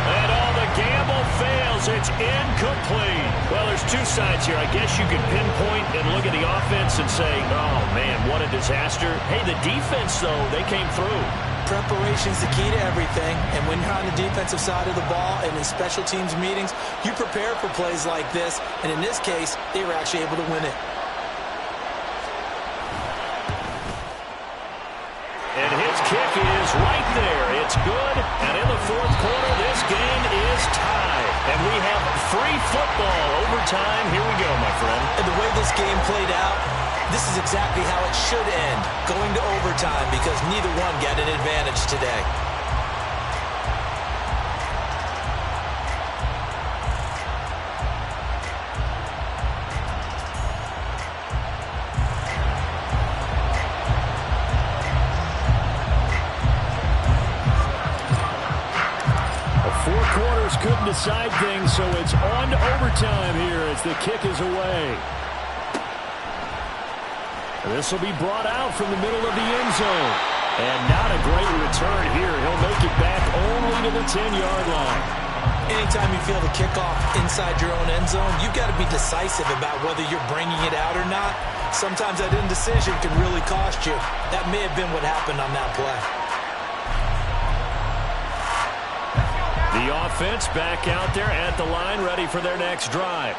And all the gamble fails. It's incomplete. Well, there's 2 sides here. I guess you could pinpoint and look at the offense and say, oh, man, what a disaster. Hey, the defense, though, they came through. Preparation's the key to everything, and when you're on the defensive side of the ball and in special teams meetings, you prepare for plays like this, and in this case, they were actually able to win it. And his kick is right there. It's good, and in the fourth quarter, this game is tied. And we have free football overtime. Here we go, my friend. And the way this game played out, this is exactly how it should end, going to overtime, because neither one got an advantage today. Four quarters couldn't decide things, so it's on to overtime here as the kick is away. This will be brought out from the middle of the end zone. And not a great return here. He'll make it back only to the 10-yard line. Anytime you feel the kickoff inside your own end zone, you've got to be decisive about whether you're bringing it out or not. Sometimes that indecision can really cost you. That may have been what happened on that play. The offense back out there at the line, ready for their next drive.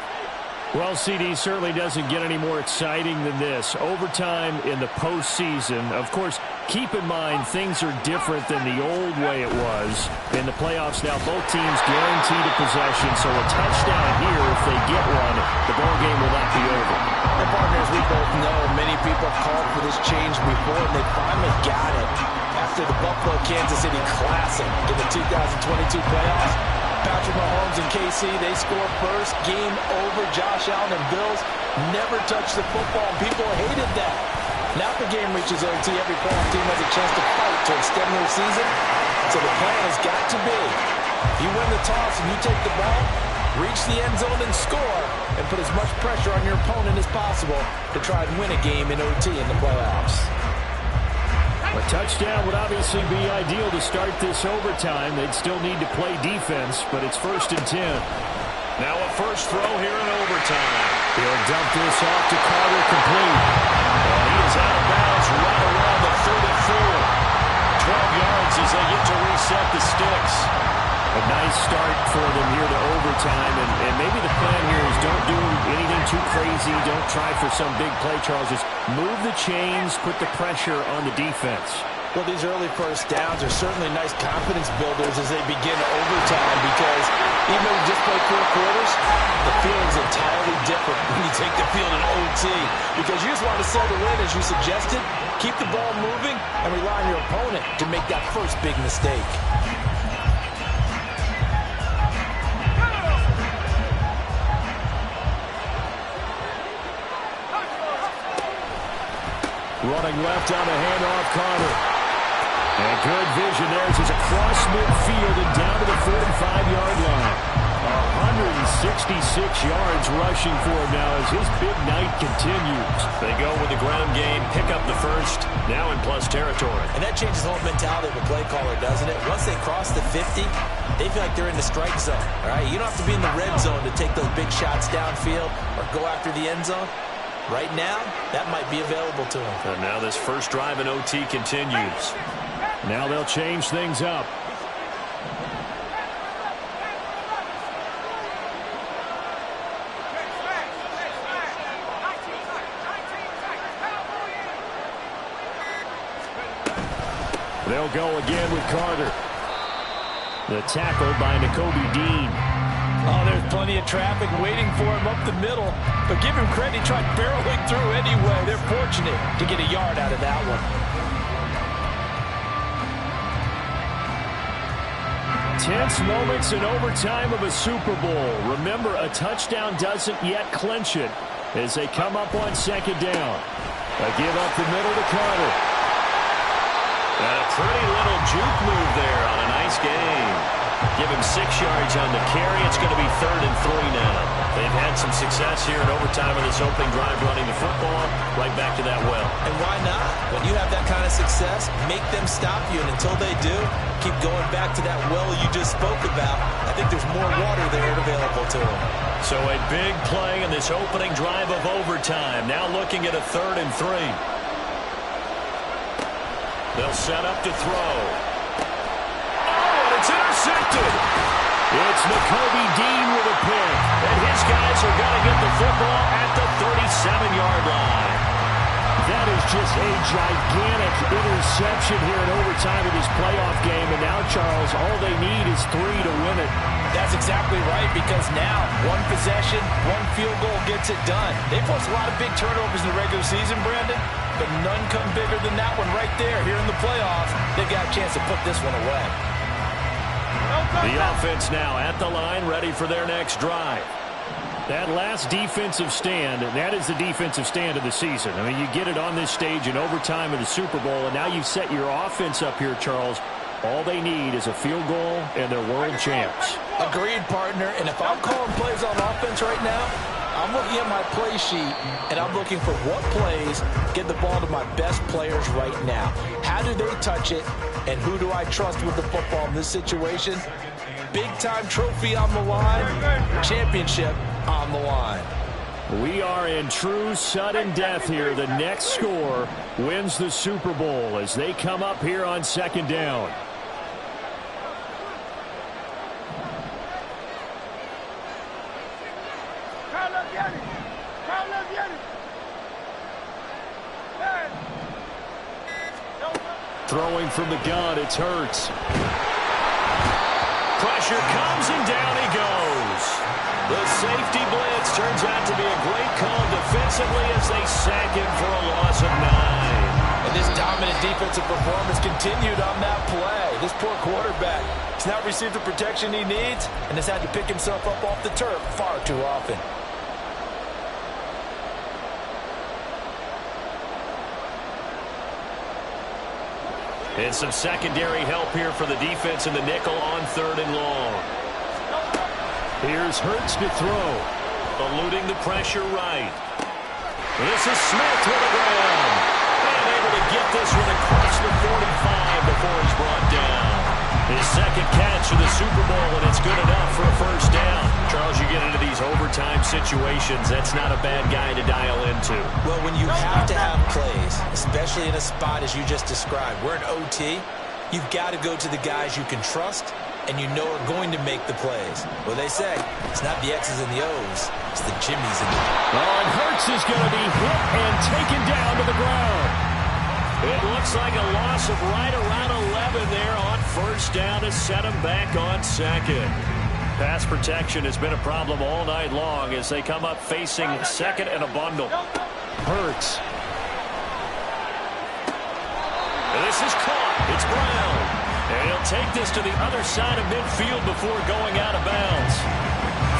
Well, CD, certainly doesn't get any more exciting than this. Overtime in the postseason. Of course, keep in mind things are different than the old way it was. In the playoffs now, both teams guaranteed a possession, so a touchdown here, if they get one, the ball game will not be over. And partners, we both know many people have called for this change before, and they finally got it. After the Buffalo-Kansas City Classic in the 2022 playoffs, Patrick Mahomes and KC, they score first. Game over. Josh Allen and Bills never touched the football, and people hated that. Now if the game reaches OT, every playoff team has a chance to fight to extend their season. So the plan has got to be, you win the toss and you take the ball, reach the end zone and score, and put as much pressure on your opponent as possible to try and win a game in OT in the playoffs. A touchdown would obviously be ideal to start this overtime. They'd still need to play defense, but it's 1st and 10. Now a first throw here in overtime. He'll dump this off to Carter complete. And he is out of bounds right around the 34. 12 yards as they get to reset the sticks. A nice start for them here to overtime, and maybe the plan here is don't do anything too crazy. Don't try for some big play, Charles. Just move the chains, put the pressure on the defense. Well, these early first downs are certainly nice confidence builders as they begin overtime, because even though you just played 4 quarters, the feeling's entirely different when you take the field in OT, because you just want to settle in, as you suggested, keep the ball moving, and rely on your opponent to make that first big mistake. Running left on the handoff, Carter. And good vision there as he's across midfield and down to the 45-yard line. 166 yards rushing for him now as his big night continues. They go with the ground game, pick up the first, now in plus territory. And that changes the whole mentality of a play caller, doesn't it? Once they cross the 50, they feel like they're in the strike zone. All right, you don't have to be in the red zone to take those big shots downfield or go after the end zone. Right now, that might be available to him. And now this first drive in OT continues. Now they'll change things up. They'll go again with Carter. The tackle by Nakobe Dean. Oh, there's plenty of traffic waiting for him up the middle. But give him credit, he tried barreling through anyway. They're fortunate to get a yard out of that one. Tense moments in overtime of a Super Bowl. Remember, a touchdown doesn't yet clinch it as they come up on second down. They give up the middle to Carter. And a pretty little juke move there on a nice game. Give him 6 yards on the carry. It's going to be 3rd and 3 now. They've had some success here in overtime of this opening drive running the football. Right back to that well. And why not? When you have that kind of success, make them stop you. And until they do, keep going back to that well you just spoke about. I think there's more water there available to them. So a big play in this opening drive of overtime. Now looking at a 3rd and 3. They'll set up to throw. Oh, and it's intercepted. It's Nakobe Dean with a pick. And his guys are going to get the football at the 37-yard line. That is just a gigantic interception here in overtime of this playoff game. And now, Charles, all they need is 3 to win it. That's exactly right, because now one possession, one field goal gets it done. They forced a lot of big turnovers in the regular season, Brandon, but none come bigger than that one right there. Here in the playoffs, they've got a chance to put this one away. The offense now at the line, ready for their next drive. That last defensive stand, and that is the defensive stand of the season. I mean, you get it on this stage in overtime of the Super Bowl, and now you've set your offense up here, Charles. All they need is a field goal, and they're world champs. Agreed, partner. And if I'm calling plays on offense right now, I'm looking at my play sheet, and I'm looking for what plays get the ball to my best players right now. How do they touch it, and who do I trust with the football in this situation? Big-time trophy on the line, championship on the line. We are in true sudden death here. The next score wins the Super Bowl as they come up here on second down. Throwing from the gun, it's Hurts. Pressure comes and down he goes. The safety blitz turns out to be a great call defensively as they sack him for a loss of 9. And this dominant defensive performance continued on that play. This poor quarterback has not received the protection he needs and has had to pick himself up off the turf far too often. And some secondary help here for the defense in the nickel on 3rd and long. Here's Hurts to throw. Eluding the pressure right. This is Smith to the ground. And able to get this one across the 45 before he's brought down. His second catch of the Super Bowl, and it's good enough for a first down. Charles, you get into these overtime situations, that's not a bad guy to dial into. Well, when you have to have plays, especially in a spot as you just described, we're in OT, you've got to go to the guys you can trust and you know are going to make the plays. Well, they say it's not the X's and the O's, it's the Jimmies and the... Oh, and Hurts is going to be hit and taken down to the ground. It looks like a loss of right around 11 there on first down to set him back on second. Pass protection has been a problem all night long as they come up facing second and a bundle. Hurts. And this is caught. It's Brown. And he'll take this to the other side of midfield before going out of bounds.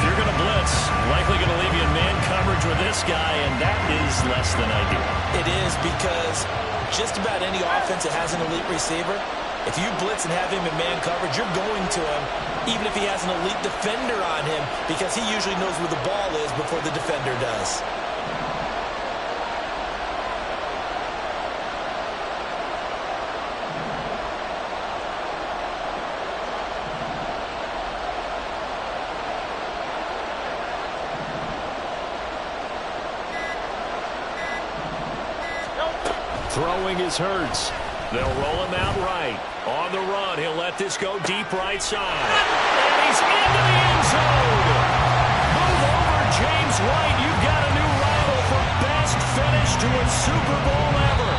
If you're going to blitz, likely going to leave you in man coverage with this this guy, and that is less than ideal. It is, because just about any offense that has an elite receiver, if you blitz and have him in man coverage, you're going to him, even if he has an elite defender on him, because he usually knows where the ball is before the defender does. Throwing is Hurts. They'll roll him out right. On the run, he'll let this go deep right side. And he's into the end zone. Move over, James White. You've got a new rival for best finish to a Super Bowl ever.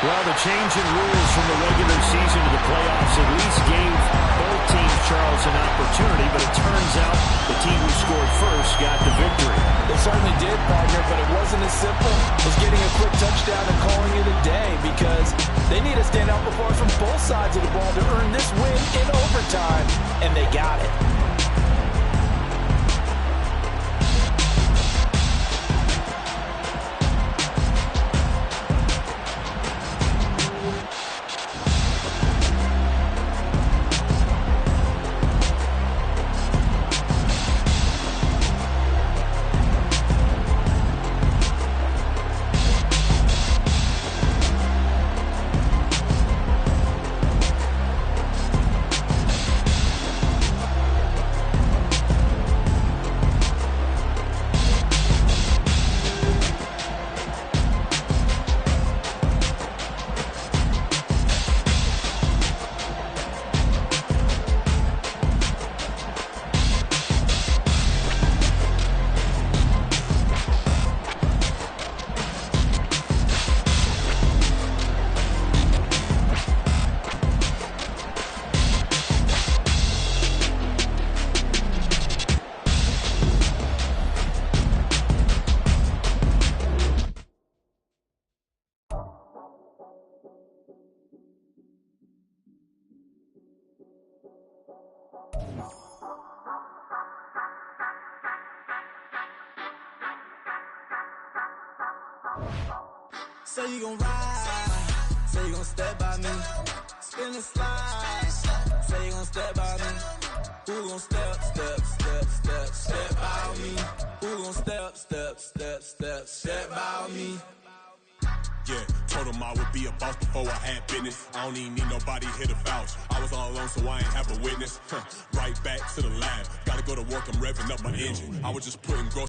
Well, the change in rules from the regular season to the playoffs at least gave both teams, Charles, an opportunity, but it turns out the team who scored first got the victory. They certainly did, partner, but it wasn't as simple as getting a quick touchdown and calling it a day, because they need a standout performance from both sides of the ball to earn this win in overtime, and they got it. Say you gon' ride, say you gon' step by me, spin and slide, say you gon' step by me, who gon' step by me, who gon' step by me. Yeah, told him I would be a boss before I had business. I don't even need nobody here to vouch. I was all alone, so I ain't have a witness. Right back to the lab. Gotta go to work, I'm revving up my engine. I was just putting growth